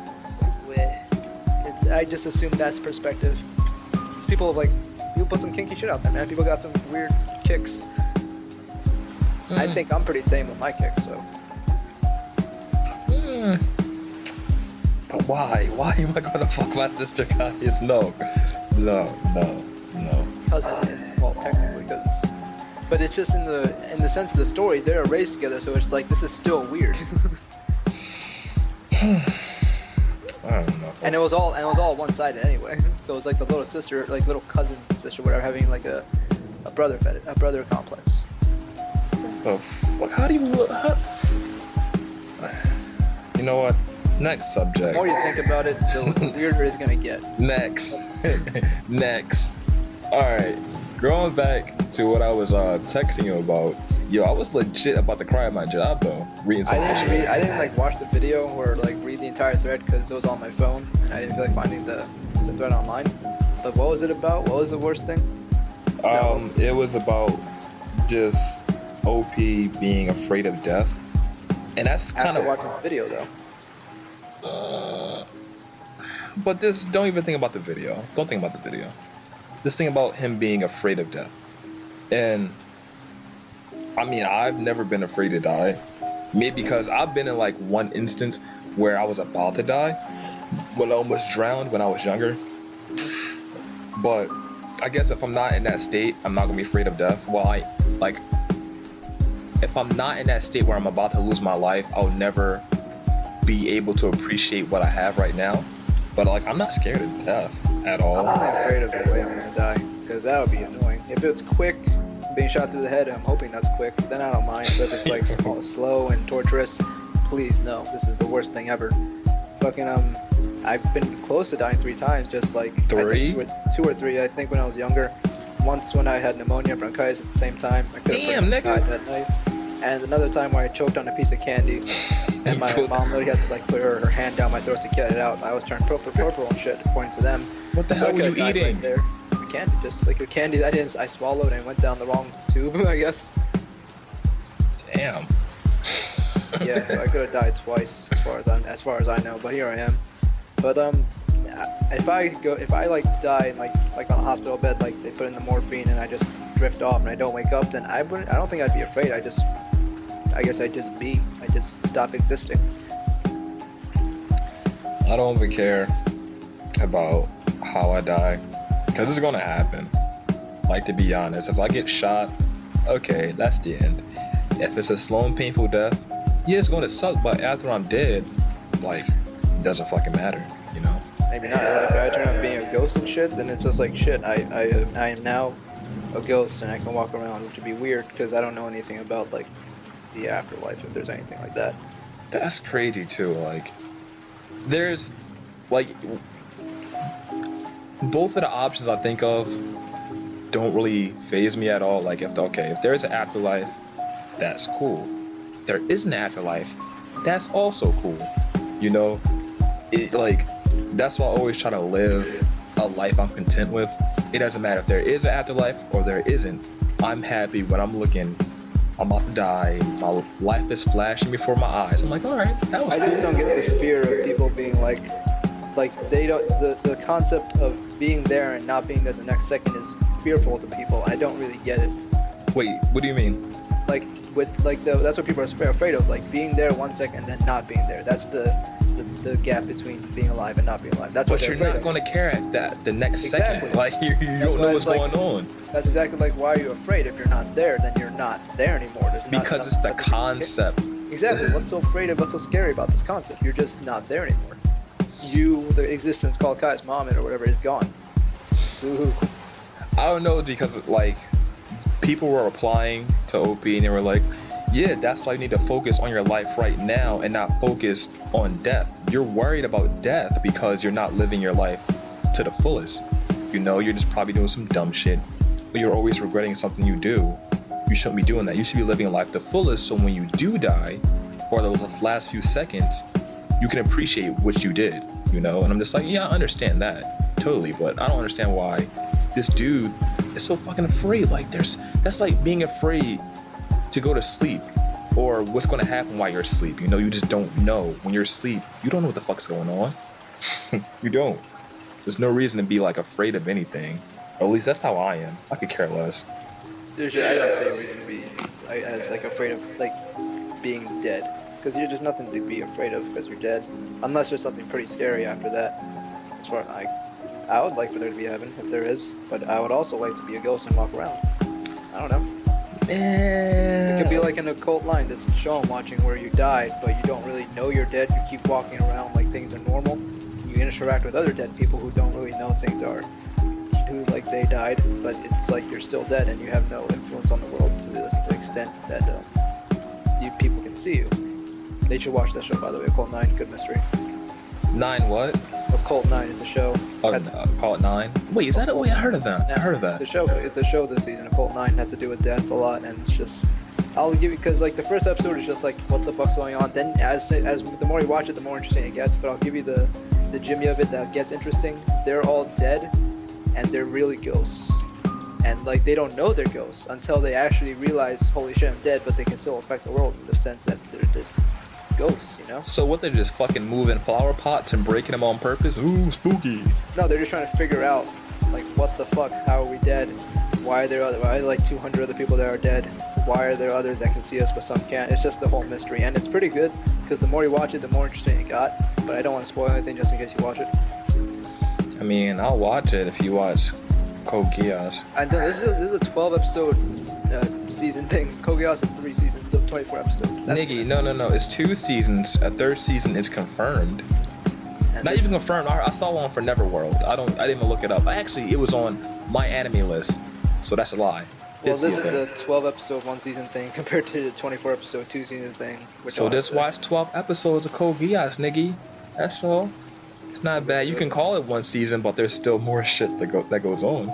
It's like, I just assume that's perspective. People put some kinky shit out there, man. People got some weird kicks. I think I'm pretty tame with my kicks, so. But why? Why am I gonna fuck my sister, Caius? No. Cousin, well, technically, because... But it's just in the sense of the story, they're raised together, so it's like, this is still weird. I don't know. And it was all one-sided anyway. So it was like the little sister, like little cousin sister, whatever, having like a brother complex. Oh fuck! How do you look? You know what? Next subject. The more you think about it, the weirder it's gonna get. Next. All right. Going back to what I was texting you about, yo, I was legit about to cry at my job though. Reading some shit. I didn't like watch the video or like read the entire thread because it was on my phone and I didn't feel like finding the thread online. But what was it about? What was the worst thing? It was about just OP being afraid of death, and that's kind of watching the video though. But don't even think about the video. Don't think about the video. Just think about him being afraid of death. And I mean, I've never been afraid to die. Maybe because I've been in like one instance where I was about to die when I almost drowned when I was younger. But I guess if I'm not in that state, I'm not gonna be afraid of death. Well, if I'm not in that state where I'm about to lose my life, I'll never be able to appreciate what I have right now. But like, I'm not scared of death at all. I'm not afraid of the way I'm gonna die, because that would be annoying. If it's quick, being shot through the head, I'm hoping that's quick, then I don't mind. But if it's like slow and torturous, please no, this is the worst thing ever. Fucking I've been close to dying 3 times, just like 3? 2 or 3. I think when I was younger. Once when I had pneumonia, bronchitis at the same time. I could have died that night. And another time where I choked on a piece of candy, and my mom literally had to like put her hand down my throat to get it out. I was turned purple and shit, according to them. What the hell were you eating? Right there. Candy, just like your candy that I swallowed and went down the wrong tube, I guess. Damn. Yeah, so I could have died twice, as far as I know. But here I am. But if I like die in like on a hospital bed, like they put in the morphine and I just drift off and I don't wake up, then I don't think I'd be afraid. I guess I'd just stop existing. I don't even care about how I die, because it's gonna happen. Like, to be honest, if I get shot, okay, that's the end. If it's a slow and painful death, yeah, it's gonna suck, but after I'm dead, like, it doesn't fucking matter, you know? Maybe not. If I turn out being a ghost and shit, then it's just like shit. I am now a ghost and I can walk around, which would be weird because I don't know anything about like the afterlife, if there's anything like that. That's crazy too. Like, there's like both of the options I think of don't really faze me at all. Like, if there's an afterlife, that's cool. If there is an afterlife, that's also cool. You know, that's why I always try to live a life I'm content with. It doesn't matter if there is an afterlife or there isn't. I'm happy when I'm about to die, my life is flashing before my eyes. I'm like, alright, that was cool. I just don't get the fear of people being like they don't, the concept of being there and not being there the next second is fearful to people. I don't really get it. Wait, what do you mean? Like, that's what people are afraid of, like being there 1 second and then not being there. That's the gap between being alive and not being alive. That's what you're not going to care at that the next second. Like, you don't know what's going on. That's exactly like, why are you afraid? If you're not there, then you're not there anymore. Because it's the concept. Exactly. What's so scary about this concept? You're just not there anymore. The existence called Kai's Muhammad or whatever is gone. Ooh. I don't know, because like people were applying to OP and they were like, yeah, that's why you need to focus on your life right now and not focus on death. You're worried about death because you're not living your life to the fullest. You know, you're just probably doing some dumb shit, but you're always regretting something you do. You shouldn't be doing that. You should be living life to the fullest, so when you do die, or those last few seconds, you can appreciate what you did, you know? And I'm just like, yeah, I understand that, totally, but I don't understand why this dude is so fucking afraid. Like, that's like being afraid to go to sleep, or what's going to happen while you're asleep. You know, you just don't know. When you're asleep, you don't know what the fuck's going on. You don't. There's no reason to be like afraid of anything. Or at least that's how I am. I could care less. I don't see a reason to be as like afraid of like being dead, because there's nothing to be afraid of because you're dead, unless there's something pretty scary after that. As far as I would like for there to be heaven if there is, but I would also like to be a ghost and walk around. I don't know. It could be like an occult line, this show I'm watching where you died, but you don't really know you're dead. You keep walking around like things are normal. You interact with other dead people who don't really know things are, who like they died, but it's like you're still dead and you have no influence on the world to the extent that you people can see you. They should watch that show, by the way. Occult 9, good mystery. 9 what? Occult 9 is a show. Call it 9? Wait, is that it? Wait, I heard of that. Yeah, I heard of that. It's a show this season. Occult 9 had to do with death a lot, and it's just, I'll give you, because like the first episode is just like, what the fuck's going on? Then as the more you watch it, the more interesting it gets. But I'll give you the Jimmy of it that gets interesting. They're all dead, and they're really ghosts. And like they don't know they're ghosts until they actually realize, holy shit, I'm dead, but they can still affect the world in the sense that they're just ghosts, you know? So what, they're just fucking moving flower pots and breaking them on purpose? Ooh, spooky. No, they're just trying to figure out, like, what the fuck, how are we dead? Why are there like 200 other people that are dead? Why are there others that can see us but some can't? It's just the whole mystery, and it's pretty good, because the more you watch it, the more interesting it got, but I don't want to spoil anything just in case you watch it. I mean, I'll watch it if you watch Code Geass. And this is a 12 episode season thing. Code Geass is 3 seasons of 24 episodes. Nigga, no, it's 2 seasons. A 3rd season is confirmed. And not even confirmed. I saw one for Neverworld. I didn't even look it up. Actually, it was on my anime list, so that's a lie. Well, this is a 12 episode 1 season thing compared to the 24 episode 2 season thing. So just watch 12 episodes of Code Geass, nigga. That's all. It's not bad. You can call it 1 season, but there's still more shit that goes on.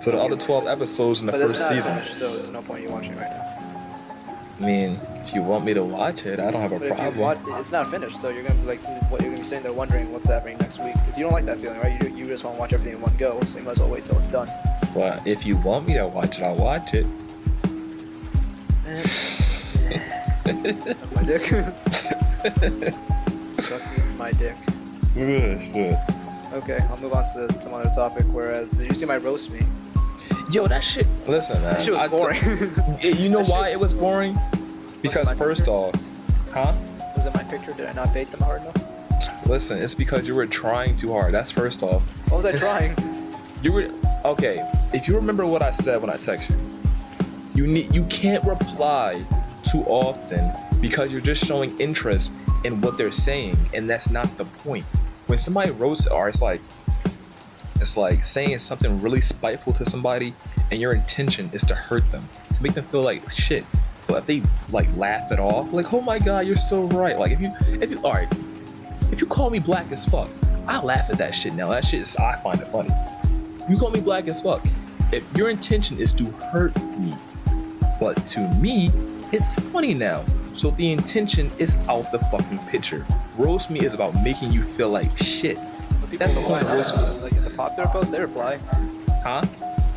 So the other 12 episodes in the first season. Finished, so there's no point in you watching right now. mean, if you want me to watch it, I don't have a But if you problem. watch, it's not finished, so you're gonna be like, what you're gonna be sitting there wondering what's happening next week, because you don't like that feeling, right? You just want to watch everything in one go, so you might as well wait till it's done. But if you want me to watch it, I'll watch it. Suck my dick. Suck my dick. Shit. Okay, I'll move on to some other topic. Whereas, did you see my roast me? Yo, that shit. Listen, man. That shit was boring. You know That why shit it was was- boring? Because my first picture? off, huh? Was it my picture? Did I not bait them hard enough? Listen, it's because you were trying too hard. That's first off. What was I trying? You were okay. If you remember what I said when I texted you, you can't reply too often because you're just showing interest in what they're saying, and that's not the point. When somebody roasts, or it's like saying something really spiteful to somebody, and your intention is to hurt them, to make them feel like shit. But if they like laugh it off, like, oh my god, you're so right. Like if you alright, if you call me black as fuck, I laugh at that shit now. That shit is, I find it funny. You call me black as fuck. If your intention is to hurt me, but to me, it's funny now. So the intention is out the fucking picture. Roast me is about making you feel like shit. That's the point of roast me. Like in the popular post, they reply. Huh?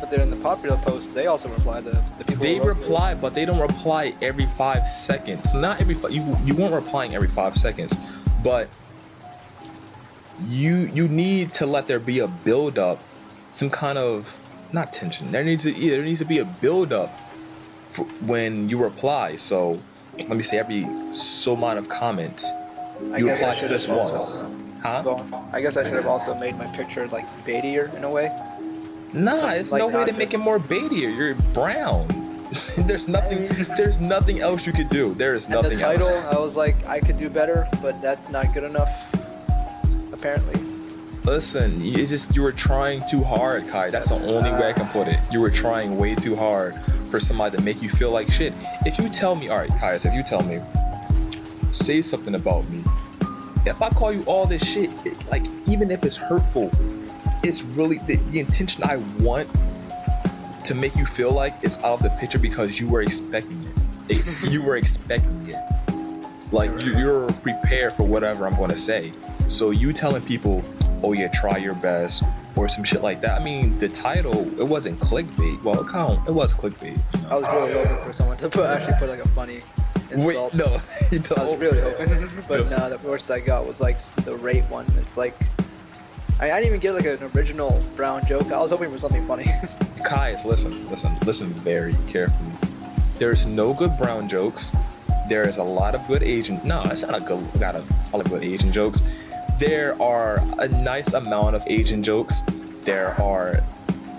But they're in the popular post, they also reply. The people. They who roasted. reply, but they don't reply every 5 seconds. Not every you weren't replying every 5 seconds, but you need to let there be a build up, some kind of not tension. There needs to be a build up when you reply. So let me say every so amount of comments you reply to this one. Huh? Well, I guess I should have also made my picture like baitier in a way. Nah, So, it's like, no way not to make just- it more baitier. You're brown. There's nothing else you could do. There is And nothing the title, else. I was like, I could do better, but that's not good enough. Apparently. Listen, you were trying too hard, Kai. That's the only way I can put it. You were trying way too hard for somebody to make you feel like shit. If you tell me, alright, Kai, if you tell me, say something about me. If I call you all this shit, like, even if it's hurtful, it's really the intention I want to make you feel like it's out of the picture because you were expecting it. You were expecting it. Like, you're prepared for whatever I'm going to say. So you telling people, oh yeah, try your best, or some shit like that. I mean, the title, it wasn't clickbait. Well, it was clickbait. You know? I was really hoping for someone to actually put like a funny insult. Wait, no. You I was really hoping. But no, the worst I got was like the rape one. It's like, I didn't even get like an original brown joke. I was hoping for something funny. Kai, listen very carefully. There's no good brown jokes. There is a lot of good Asian. No, it's not a lot of good Asian jokes. There are a nice amount of Asian jokes. There are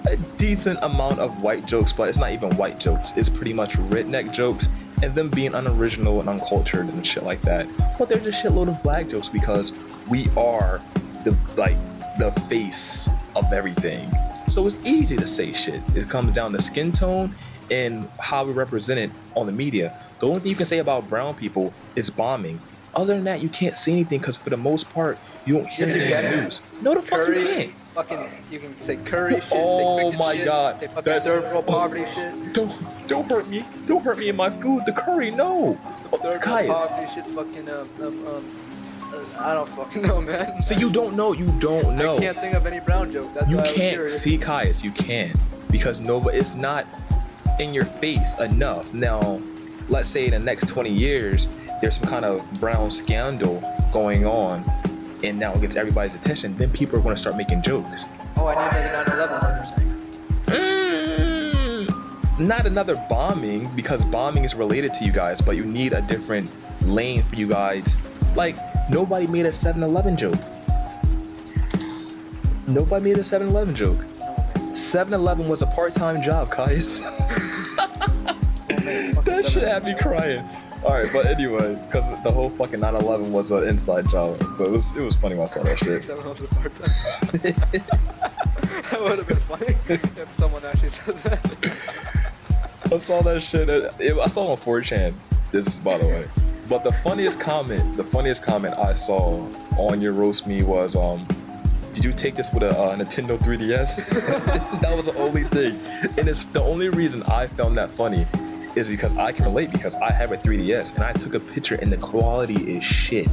a decent amount of white jokes, but it's not even white jokes. It's pretty much redneck jokes, and them being unoriginal and uncultured and shit like that. But they're just shitload of black jokes because we are the face of everything. So it's easy to say shit. It comes down to skin tone and how we represent it on the media. The only thing you can say about brown people is bombing. Other than that, you can't say anything because for the most part, you don't hear Yes, you anything in the can. news. No, the fuck you Curry, can't. fucking, you can say curry shit. Oh say cricket my shit, God, Say fucking that's- third world poverty shit. Don't hurt me. Don't hurt me in my food. The curry, no. Third world Caius. poverty shit. Fucking I don't fucking know, man. See, you don't know. I can't think of any brown jokes. That's You why I was can't. curious. See, Caius, you can't. Because it's not in your face enough. Now, let's say in the next 20 years, there's some kind of brown scandal going on, and now it gets everybody's attention, then people are going to start making jokes. Oh, I need another 9/11. What you're saying? Not another bombing, because bombing is related to you guys, but you need a different lane for you guys. Like, nobody made a 7-Eleven joke. Nobody made a 7-Eleven joke. 7-Eleven was a part-time job, guys. That shit had me crying. Alright, but anyway, because the whole fucking 9/11 was an inside job, but it was funny when I saw that shit. That would have been funny if someone actually said that. I saw that shit. I saw it on 4chan. This is by the way. But the funniest comment I saw on your roast me was, did you take this with a Nintendo 3DS? That was the only thing, and it's the only reason I found that funny is because I can relate because I have a 3DS and I took a picture and the quality is shit.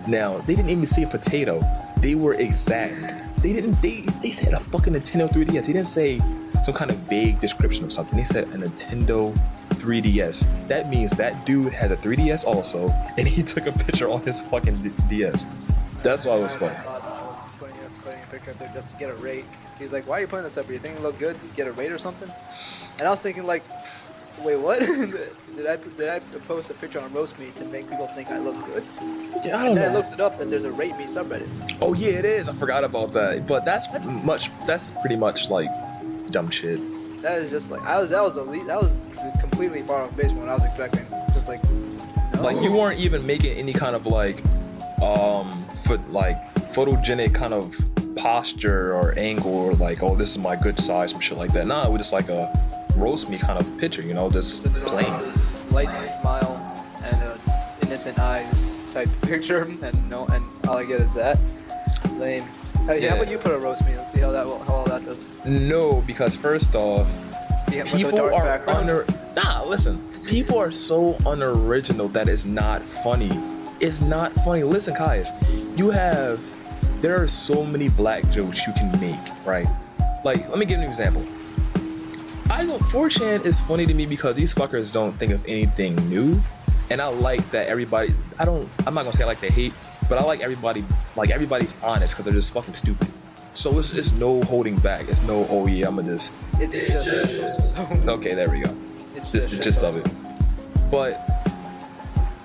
Now, they didn't even say a potato. They were exact. They said a fucking Nintendo 3DS. They didn't say some kind of vague description of something. They said a Nintendo 3DS. That means that dude has a 3DS also, and he took a picture on his fucking DS. That's why it was fun. I was putting a picture up there just to get a rate. He's like, why are you putting this up? Are you thinking it look good? Get a rate or something? And I was thinking like, wait, what? did I post a picture on RoastMe to make people think I look good? Yeah, I don't and then know. I looked it up and there's a Rate Me subreddit. Oh yeah, it is. I forgot about that. But that's pretty much like dumb shit. That is just like that was completely far off base from what I was expecting. Just like no. Like you weren't even making any kind of like photogenic kind of posture or angle or like, oh, this is my good size, some shit like that. Nah, it was just like a roast me kind of picture, you know, just plain. Slight smile and innocent eyes type picture, and all I get is that. Lame. Hey, how about you put a roast me? Let's see how all that does. No, because first off, people are listen. People are so unoriginal that it's not funny. It's not funny. Listen, guys, there are so many black jokes you can make, right? Like, let me give you an example. 4chan is funny to me because these fuckers don't think of anything new, and I like that everybody. I'm not gonna say I like to hate, but I like everybody. Like everybody's honest because they're just fucking stupid. So it's no holding back. It's no, oh yeah, I'm gonna just. It's just. Okay, there we go. It's just the gist of it. But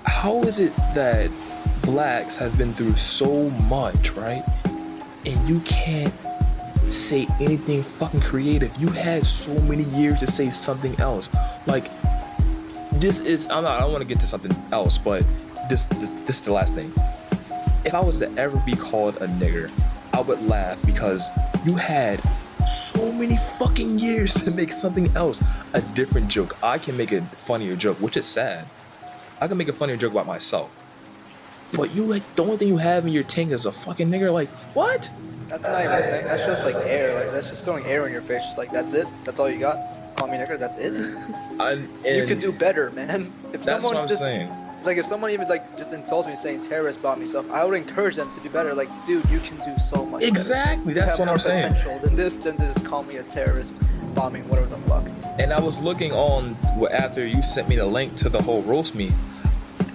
how is it that blacks have been through so much, right? And you can't say anything fucking creative. You had so many years to say something else. Like, I don't want to get to something else, but this is the last thing. If I was to ever be called a nigger, I would laugh because you had so many fucking years to make something else, a different joke. I can make a funnier joke, which is sad. I can make a funnier joke about myself. But you, like, the only thing you have in your tank is a fucking nigger. Like, what? That's not even saying. That's just like air. Like that's just throwing air in your face. Just like that's it. That's all you got. Call me nigger. That's it. You could do better, man. If that's someone what I'm saying. Like if someone even like just insults me saying terrorist about me stuff, I would encourage them to do better. Like, dude, you can do so much. Exactly. Better. That's what I'm saying. Than to just call me a terrorist, bombing, whatever the fuck. And I was looking on after you sent me the link to the whole roast me.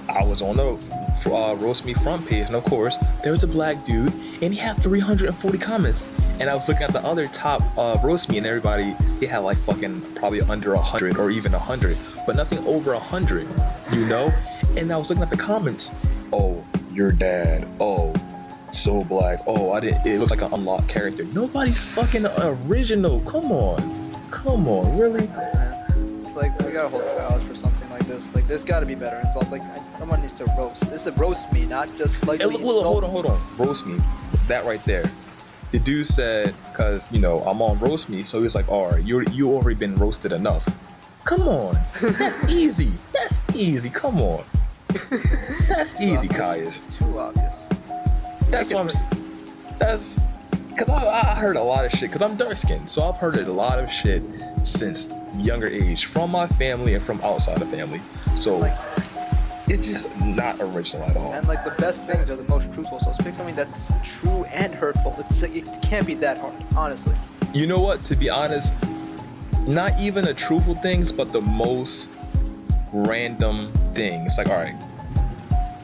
I was on the roast me front page, and of course there was a black dude and he had 340 comments, and I was looking at the other top roast me, and everybody, they had like fucking probably under 100 or even 100, but nothing over 100, you know. And I was looking at the comments. Oh, your dad. Oh, so black. Oh, it looks like an unlocked character. Nobody's fucking original. Come on, really? It's like we gotta hold trials for something like this. Like there's gotta be better insults. Like someone needs to roast. This is roast me, not just like. Hold on. Roast me. That right there. The dude said, cause you know I'm on roast me, so he's like, all right, you already been roasted enough. Come on, that's easy. That's easy. Come on. That's easy, Caius. It's too obvious. That's what that's because I heard a lot of shit because I'm dark skinned, so I've heard a lot of shit since younger age from my family and from outside the family. So it's just not original at all. And like the best things are the most truthful. So pick something that's true and hurtful. It's like, it can't be that hard, honestly. You know what? To be honest, not even the truthful things, but the most random things. Like, all right,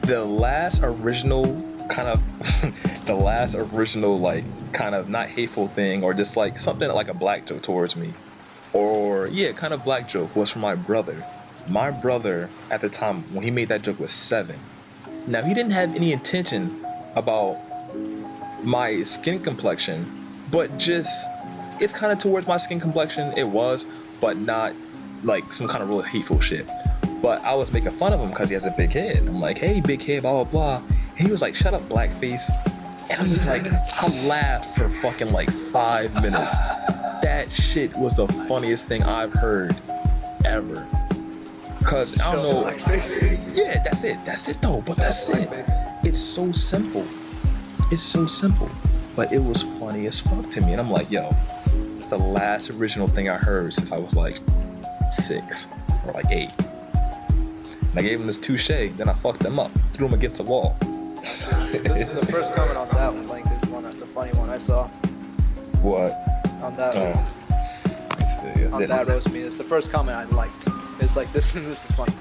the last original like kind of not hateful thing, or just like something like a black joke towards me, or yeah, kind of black joke was from my brother. My brother at the time when he made that joke was 7. Now he didn't have any intention about my skin complexion, but just it's kind of towards my skin complexion. It was, but not like some kind of really hateful shit. But I was making fun of him because he has a big head. I'm like, hey, big head, blah, blah, blah. And he was like, shut up, blackface. And I'm just like, I laughed for fucking like 5 minutes. That shit was the funniest thing I've heard ever. Because I don't know. Yeah, that's it though. But that's it. It's so simple. But it was funny as fuck to me. And I'm like, yo, it's the last original thing I heard since I was like 6. or like 8. And I gave him this touche, then I fucked them up, threw him against the wall. This is the first comment on that one, like this one, the funny one I saw. What? On that. Let me see. On that RoastMe, it's the first comment I liked. It's like this is funny.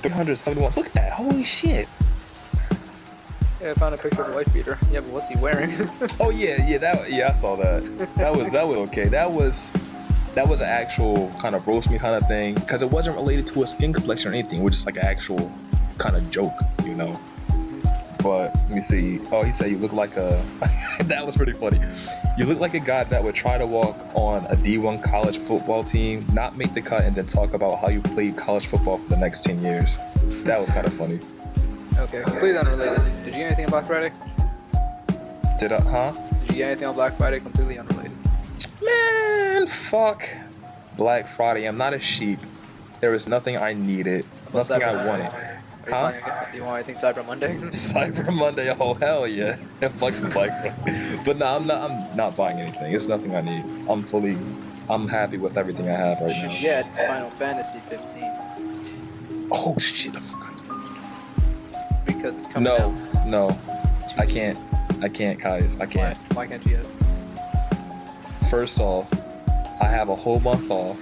371. Look at that! Holy shit! Yeah, I found a picture of a wife beater. Yeah, but what's he wearing? Oh yeah, I saw that. That was okay. That was an actual kind of roast me kind of thing, because it wasn't related to a skin complexion or anything. It was just like an actual kind of joke, you know. But let me see. Oh, he said you look like a. That was pretty funny. You look like a guy that would try to walk on a D1 college football team, not make the cut, and then talk about how you played college football for the next 10 years. That was kind of funny. Okay, completely unrelated. Did you get anything on Black Friday? Did you get anything on Black Friday? Completely unrelated. Man, fuck Black Friday. I'm not a sheep. There was nothing I needed, nothing I wanted. Do you want anything Cyber Monday? Cyber Monday, oh hell yeah. Fuck Black Friday. But no, I'm not buying anything. It's nothing I need. I'm happy with everything I have right now. Should get Final Fantasy 15. Oh shit, I forgot. Because it's coming out. No. I can't, guys. I can't. Why can't you get it? First off, I have a whole month off,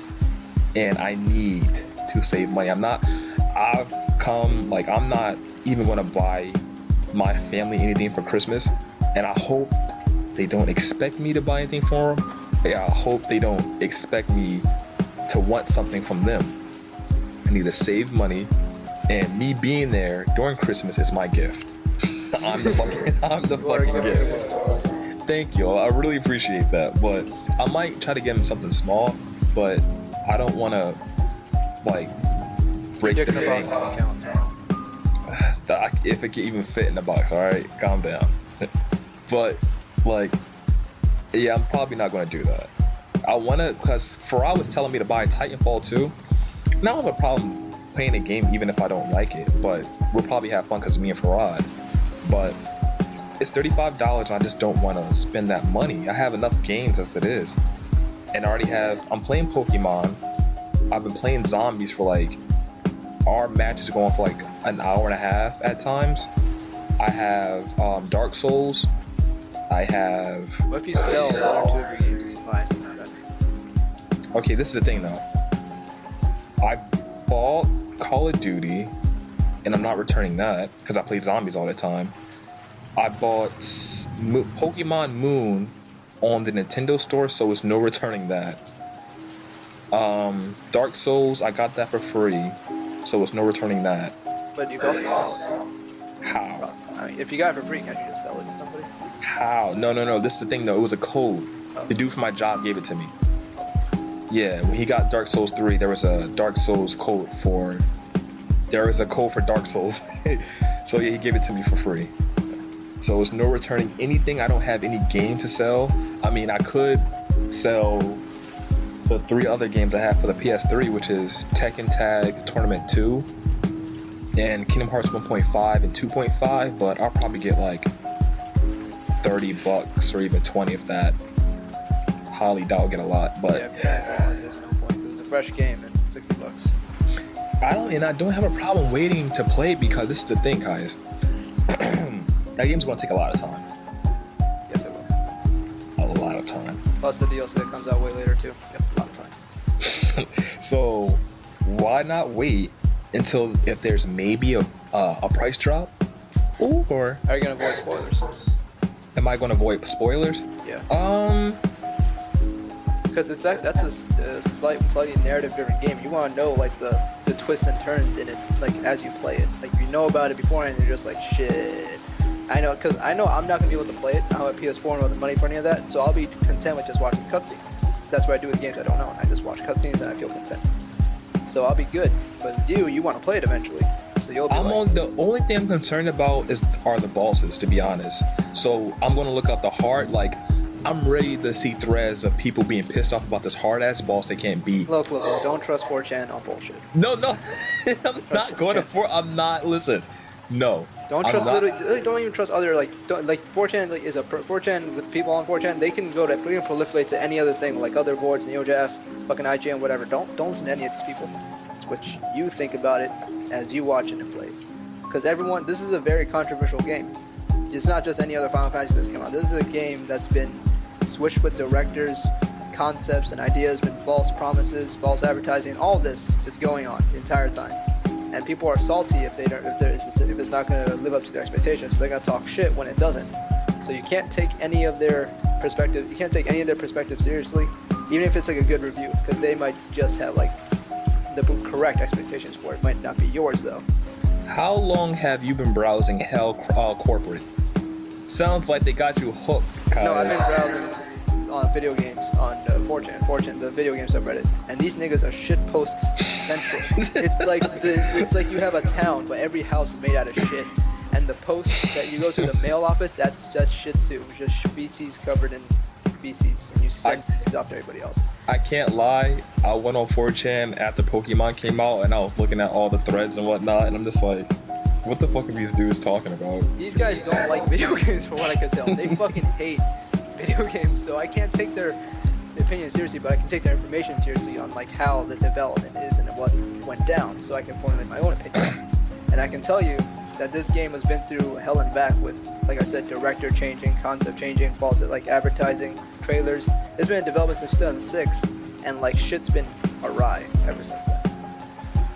and I need to save money. I'm not even gonna buy my family anything for Christmas, and I hope they don't expect me to buy anything for them. Yeah, I hope they don't expect me to want something from them. I need to save money, and me being there during Christmas is my gift. I'm the fucking gift. Thank you. I really appreciate that, but I might try to get him something small, but I don't want to like break the bank. If it can even fit in the box, all right, calm down. But like, yeah, I'm probably not going to do that. I want to, because Farah was telling me to buy Titanfall 2, and I don't have a problem playing a game even if I don't like it, but we'll probably have fun because me and Farad. But it's $35 and I just don't want to spend that money. I have enough games as it is, and I'm playing Pokemon. I've been playing zombies for like, our matches going for like an hour and a half at times. I have Dark Souls. I have. What if you sell 1 or 2 of your games to buy something like that? Okay, this is the thing though. I bought Call of Duty, and I'm not returning that because I play zombies all the time. I bought Pokemon Moon on the Nintendo store, so it's no returning that. Dark Souls, I got that for free, so it's no returning that. But you can also sell it. How? I mean, if you got it for free, can't you just sell it to somebody? How? No. This is the thing though. It was a code. Oh. The dude from my job gave it to me. Yeah, when he got Dark Souls 3, there was a Dark Souls code for. There is a code for Dark Souls. So yeah, he gave it to me for free. So it's no returning anything. I don't have any game to sell. I mean, I could sell the 3 other games I have for the PS3, which is Tekken Tag Tournament 2 and Kingdom Hearts 1.5 and 2.5, but I'll probably get like $30 or even 20 if that. Highly doubt I'll get a lot, but yeah, there's no point. It's a fresh game and $60. I don't have a problem waiting to play, because this is the thing, guys. That game's gonna take a lot of time. Yes, it will. A lot of time. Plus the DLC that comes out way later too. Yep, a lot of time. So why not wait until if there's maybe a price drop? Or are you gonna avoid spoilers? Am I gonna avoid spoilers? Yeah. Because that's a slightly narrative driven game. You want to know like the twists and turns in it, like as you play it. Like you know about it beforehand, and you're just like shit. I know I'm not gonna be able to play it. I don't have a PS4 and the money for any of that, so I'll be content with just watching cutscenes. That's what I do with games I don't know. I just watch cutscenes and I feel content. So I'll be good. But with you want to play it eventually. So you'll be the only thing I'm concerned about are the bosses, to be honest. So I'm gonna look up the hard, like I'm ready to see threads of people being pissed off about this hard ass boss they can't beat. Look, don't trust 4chan on bullshit. No, I'm not going to I'm not, listen. No, Don't trust literally. Don't even trust other like. Don't, like 4chan is a 4chan with people on 4chan. They can go to they can proliferate to any other thing like other boards, NeoJaf, fucking IGN, whatever. Don't listen to any of these people. It's what you think about it as you watch it and play. Because everyone, this is a very controversial game. It's not just any other Final Fantasy that's come out. This is a game that's been switched with directors, concepts, and ideas, been false promises, false advertising, all this just going on the entire time. And people are salty if it's not going to live up to their expectations. So they're going to talk shit when it doesn't. So you can't take any of their perspective. You can't take any of their perspective seriously, even if it's like a good review, because they might just have like the correct expectations for it. It might not be yours though. How long have you been browsing Hell Corporate? Sounds like they got you hooked. No, I've been browsing on video games on 4chan, the video game subreddit, and these niggas are shit posts central. It's like you have a town, but every house is made out of shit, and the post that you go to the mail office, that's shit too. Just feces covered in feces, and you send feces off to everybody else. I can't lie, I went on 4chan after Pokemon came out, and I was looking at all the threads and whatnot, and I'm just like, what the fuck are these dudes talking about? These guys don't like video games from what I can tell. They fucking hate video games, so I can't take their opinion seriously, but I can take their information seriously on like how the development is and what went down, so I can formulate my own opinion. And I can tell you that this game has been through hell and back with, like I said, director changing, concept changing, false like advertising, trailers. It's been in development since 2006, and like shit's been awry ever since then.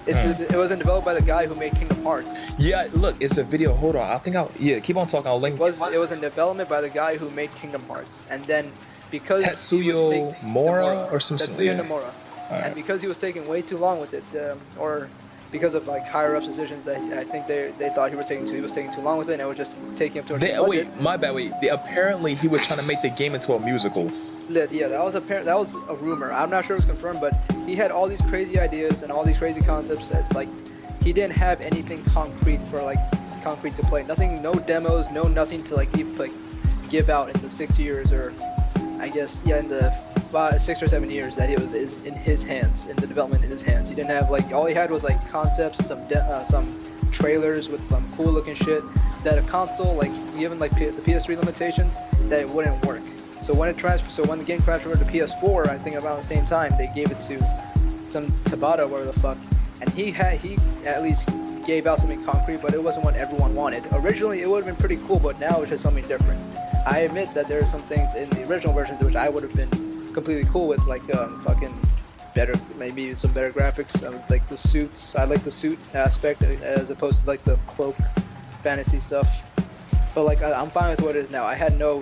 It wasn't developed by the guy who made Kingdom Hearts. Yeah, look, it's a video. Hold on, I think keep on talking. I'll link. It was in development by the guy who made Kingdom Hearts, and then because Tetsuya Nomura or some sort. Tetsuya Nomura, and because he was taking way too long with it, or because of like higher ups decisions that I think they thought he was taking too long with it, and it was just taking him to a Wait, my bad. Wait, apparently he was trying to make the game into a musical. Yeah, that was a rumor. I'm not sure it was confirmed, but he had all these crazy ideas and all these crazy concepts that like he didn't have anything concrete to play. Nothing, no demos, no nothing to like give out in the 6 years, or I guess in the 6 or 7 years that it was in his hands, in the development in his hands. He didn't have like, all he had was like concepts, some trailers with some cool looking shit that a console, like given like the PS3 limitations, that it wouldn't work. So when the game transferred to PS4, I think around the same time, they gave it to some Tabata, whatever the fuck, and he at least gave out something concrete, but it wasn't what everyone wanted. Originally, it would have been pretty cool, but now it's just something different. I admit that there are some things in the original version which I would have been completely cool with, like fucking better, maybe some better graphics, like the suits. I like the suit aspect as opposed to like the cloak fantasy stuff. But like I'm fine with what it is now. I had no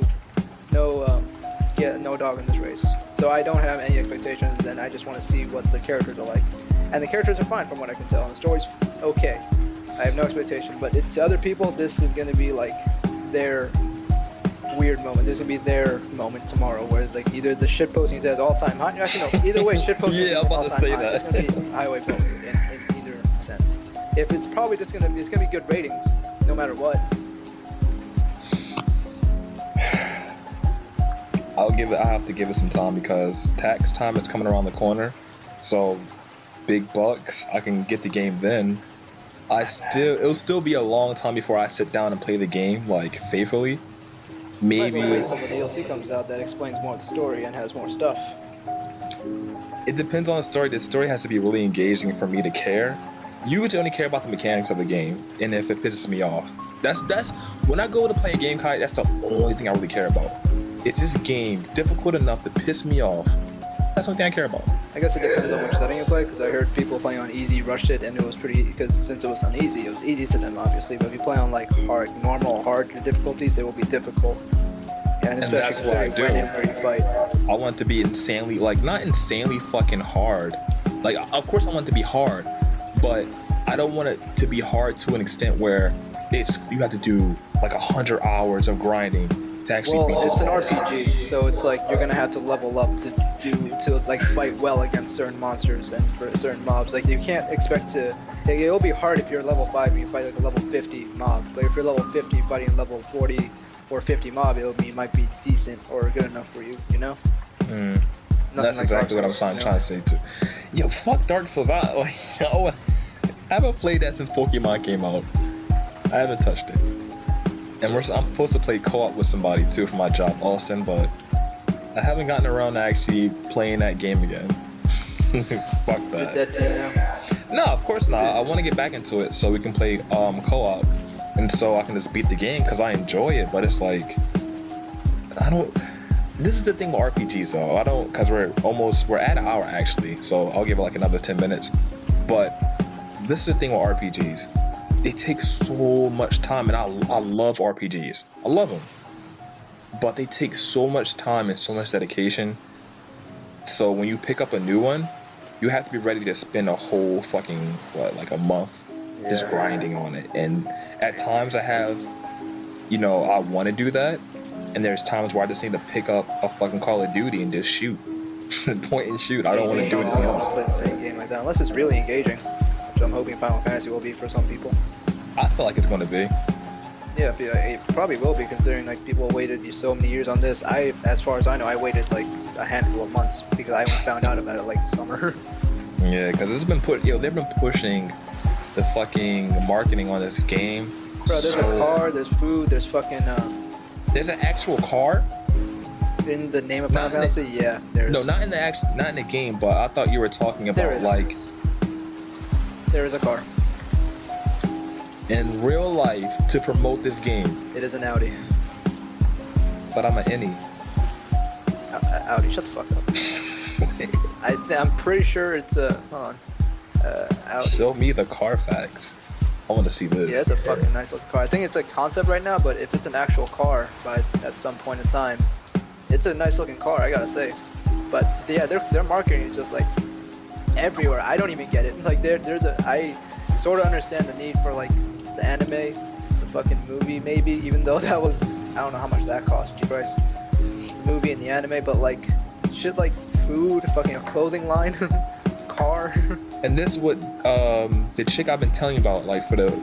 dog in this race, so I don't have any expectations, and I just want to see what the characters are like. And the characters are fine from what I can tell, and the story's okay. I have no expectation, but to other people, this is going to be like their weird moment. There's going to be their moment tomorrow, where like either the shit posting is at all-time high. Actually, no, either way, shit posting is all-time high. It's going to be highway posted in either sense. If it's probably just going to be good ratings, no matter what. I have to give it some time because tax time is coming around the corner. So big bucks, I can get the game then. It'll still be a long time before I sit down and play the game like faithfully. Maybe until the DLC comes out that explains more of the story and has more stuff. It depends on the story. The story has to be really engaging for me to care. You would only care about the mechanics of the game, and if it pisses me off. That's when I go to play a game, Kai, that's the only thing I really care about. Is this game difficult enough to piss me off? That's the only thing I care about. I guess it depends on which setting you play, because I heard people playing on easy rushed it, and it was pretty, because since it was uneasy, it was easy to them obviously, but if you play on like normal hard difficulties, it will be difficult. And especially considering when and where you fight. I want it to be insanely, like, not insanely fucking hard. Like, of course I want it to be hard, but I don't want it to be hard to an extent where you have to do like 100 hours of grinding to actually beat this. It's an RPG, so it's like you're gonna have to level up to like fight well against certain monsters and for certain mobs. Like you can't expect to. It'll be hard if you're level 5 and you fight like a level 50 mob, but if you're level 50 fighting level 40 or 50 mob, it might be decent or good enough for you, you know? That's like exactly what I was trying to say too. Yo, fuck Dark Souls. I haven't played that since Pokemon came out. I haven't touched it. And I'm supposed to play co-op with somebody too for my job, Austin, but I haven't gotten around to actually playing that game again. Fuck that. Is it dead to you now? No, of course not. I want to get back into it so we can play co-op, and so I can just beat the game because I enjoy it. But it's like, I don't. This is the thing with RPGs though. I don't, because we're at an hour actually, so I'll give it like another 10 minutes. But this is the thing with RPGs. They take so much time, and I love RPGs. I love them. But they take so much time and so much dedication. So when you pick up a new one, you have to be ready to spend a whole fucking, like a month just grinding on it. And at times I want to do that. And there's times where I just need to pick up a fucking Call of Duty and just shoot. Point and shoot. I don't want to do anything else. Play the same game like that, unless it's really engaging. Which I'm hoping Final Fantasy will be for some people. I feel like it's going to be. Yeah, it probably will be, considering like people waited so many years on this. As far as I know, I waited like a handful of months because I only found out about it like summer. Yeah, because it's been they've been pushing the fucking marketing on this game. Bro, there's a car, there's food, there's fucking There's an actual car in the name of Final Fantasy. Yeah, there's. No, not in the game, but I thought you were talking about like. There is a car. In real life, to promote this game. It is an Audi. But I'm an innie. Audi, shut the fuck up. I'm pretty sure it's a. Hold on. Audi. Show me the Carfax. I want to see this. Yeah, it's a fucking nice looking car. I think it's a concept right now, but if it's an actual car at some point in time, it's a nice looking car, I gotta say. But yeah, their marketing is just like everywhere. I don't even get it. Like I sort of understand the need for like the anime, the fucking movie maybe, even though that was, I don't know how much that cost, Jesus Christ. The movie and the anime, but like shit like food, fucking a clothing line, car. And this is what the chick I've been telling you about, like for the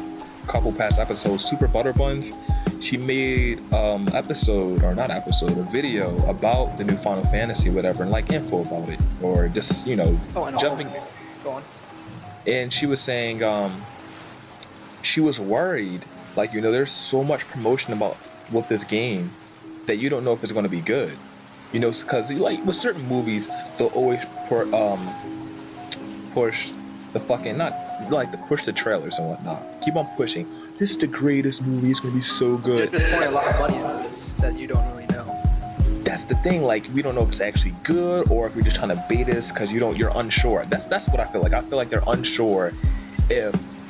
couple past episodes, Super Butter Buns, she made a video about the new Final Fantasy, whatever, and like info about it, or just jumping. Go on. And she was saying she was worried, like there's so much promotion with this game that you don't know if it's going to be good, because like with certain movies they'll always push the fucking, not like to push the trailers and whatnot, keep on pushing, this is the greatest movie, it's gonna be so good. They're just pouring a lot of money into this that you don't really know. That's the thing, like we don't know if it's actually good or if we're just trying to bait us because you're unsure. That's what I feel like. I feel like they're unsure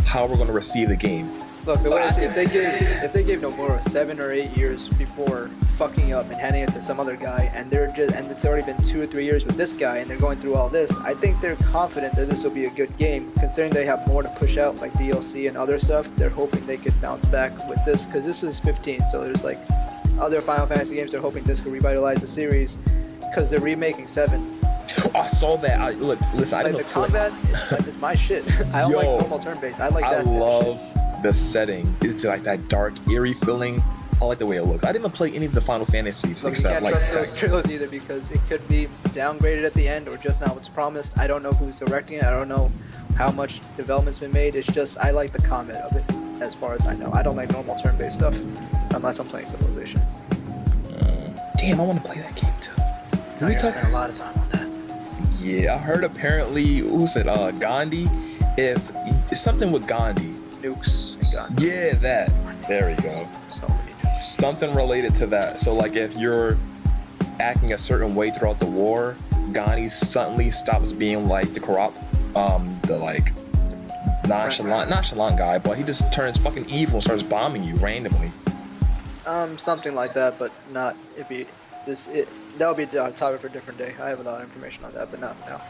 how we're gonna receive the game. Look, the way I see it, if they gave Nomura 7 or 8 years before fucking up and handing it to some other guy, and it's already been 2 or 3 years with this guy, and they're going through all this, I think they're confident that this will be a good game. Considering they have more to push out, like DLC and other stuff, they're hoping they could bounce back with this, because this is 15, so there's like other Final Fantasy games. They're hoping this could revitalize the series, because they're remaking 7. I saw that. Listen, I didn't the combat is my shit. I don't like normal turn-based. I like that. I love the setting. It's like that dark, eerie feeling. I like the way it looks. I didn't even play any of the Final Fantasies except like. You can't trust those trailers either, because it could be downgraded at the end or just not what's promised. I don't know who's directing it. I don't know how much development's been made. It's just I like the combat of it, as far as I know. I don't like normal turn-based stuff unless I'm playing Civilization. Damn, I want to play that game too. We spent a lot of time on that. Yeah, I heard apparently, who said Gandhi? If it's something with Gandhi. Nukes and guns. Yeah, that. There we go. Something related to that. So like if you're acting a certain way throughout the war, Gandhi suddenly stops being like the corrupt, the like nonchalant guy, but he just turns fucking evil and starts bombing you randomly. Something like that, but not if you that would be a topic for a different day. I have a lot of information on that, but not now.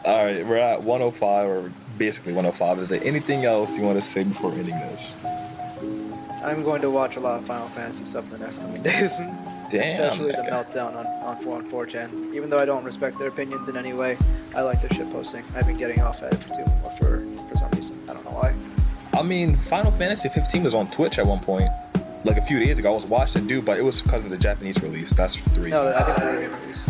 Alright, we're at 105, or basically 105. Is there anything else you want to say before ending this? I'm going to watch a lot of Final Fantasy stuff in the next coming days. Damn. Especially the meltdown on 4chan. Even though I don't respect their opinions in any way, I like their shit posting. I've been getting off at it for some reason. I don't know why. I mean, Final Fantasy 15 was on Twitch at one point. Like a few days ago, I was watching it, but it was because of the Japanese release. That's the reason. No, I think Peruvian release.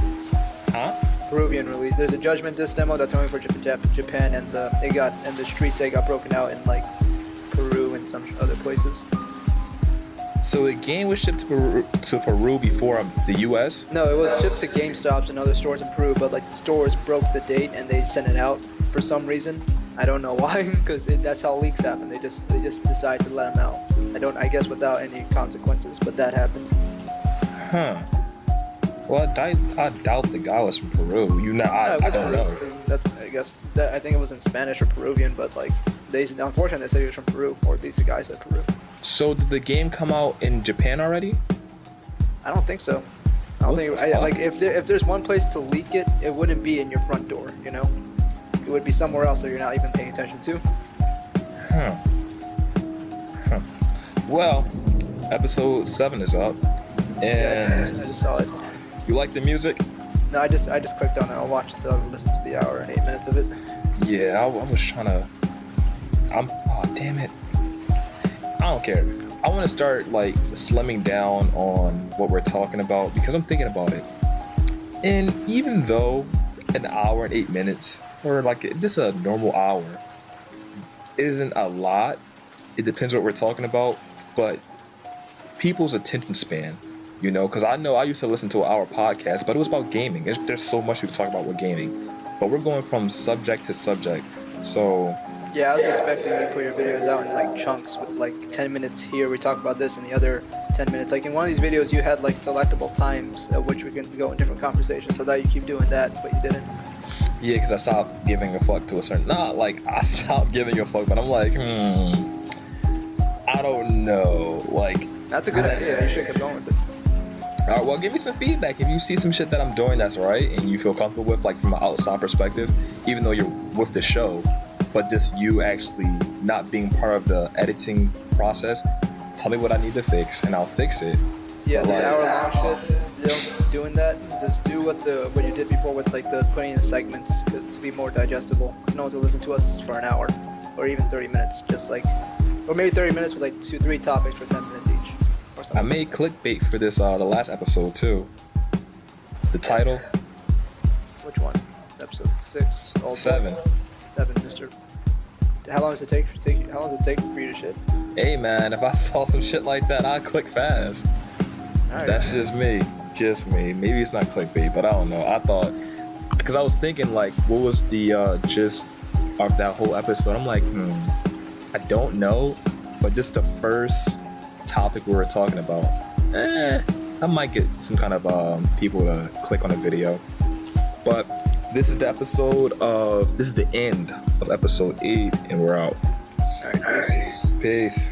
Huh? Peruvian release. There's a Judgment Disc demo that's only for Japan, and the streets got broken out in like Peru in some other places. So the game was shipped to Peru before the U.S.? No, it was shipped to GameStops and other stores in Peru, but like the stores broke the date and they sent it out for some reason. I don't know why, because that's how leaks happen. They just decide to let them out. I guess without any consequences, but that happened. Huh. Well, I doubt the guy was from Peru. I don't know. I think it was in Spanish or Peruvian, but like unfortunately they said he was from Peru, or at least the guy said Peru. So did the game come out in Japan already? I don't think so. If there's one place to leak it, it wouldn't be in your front door, you know? It would be somewhere else that you're not even paying attention to. Huh. Well, episode 7 is up, and I just saw it. You like the music? No, I just clicked on it. I'll listen to the hour and 8 minutes of it. Yeah, I was trying to. Oh damn it! I don't care. I want to start like slimming down on what we're talking about because I'm thinking about it. And even though an hour and 8 minutes, or like just a normal hour, isn't a lot, it depends what we're talking about. But people's attention span, you know, because I know I used to listen to an hour podcast, but it was about gaming. There's so much we can talk about with gaming, but we're going from subject to subject. So yeah, I was expecting you to put your videos out in like chunks with like 10 minutes here we talk about this and the other 10 minutes. Like in one of these videos you had like selectable times at which we can go in different conversations, so that you keep doing that, but you didn't. Yeah, because I stopped giving a fuck to a certain, not like I stopped giving a fuck, but I'm like, I don't know, like. That's a good idea, you should keep going with it. Alright, well, give me some feedback. If you see some shit that I'm doing that's right and you feel comfortable with, like from an outside perspective, even though you're with the show, but just you actually not being part of the editing process, tell me what I need to fix and I'll fix it. Yeah, this hour-long shit, doing that, just do what you did before with like the putting in segments, because it's be more digestible. Because no one's gonna listen to us for an hour, or even 30 minutes, just like, or maybe 30 minutes with like 2-3 topics for 10 minutes each, or something. I made clickbait for this the last episode too. The title. Which one? Episode 6. 7. 7, Mr. How long does it take for you to shit? Hey man, if I saw some shit like that, I'd click fast. Right. That's just me. Maybe it's not clickbait, but I don't know. I thought, because I was thinking like, what was the gist of that whole episode? I'm like, I don't know, but just the first topic we were talking about, I might get some kind of people to click on the video. But this is the end of episode 8, and we're out. Alright, peace. Peace.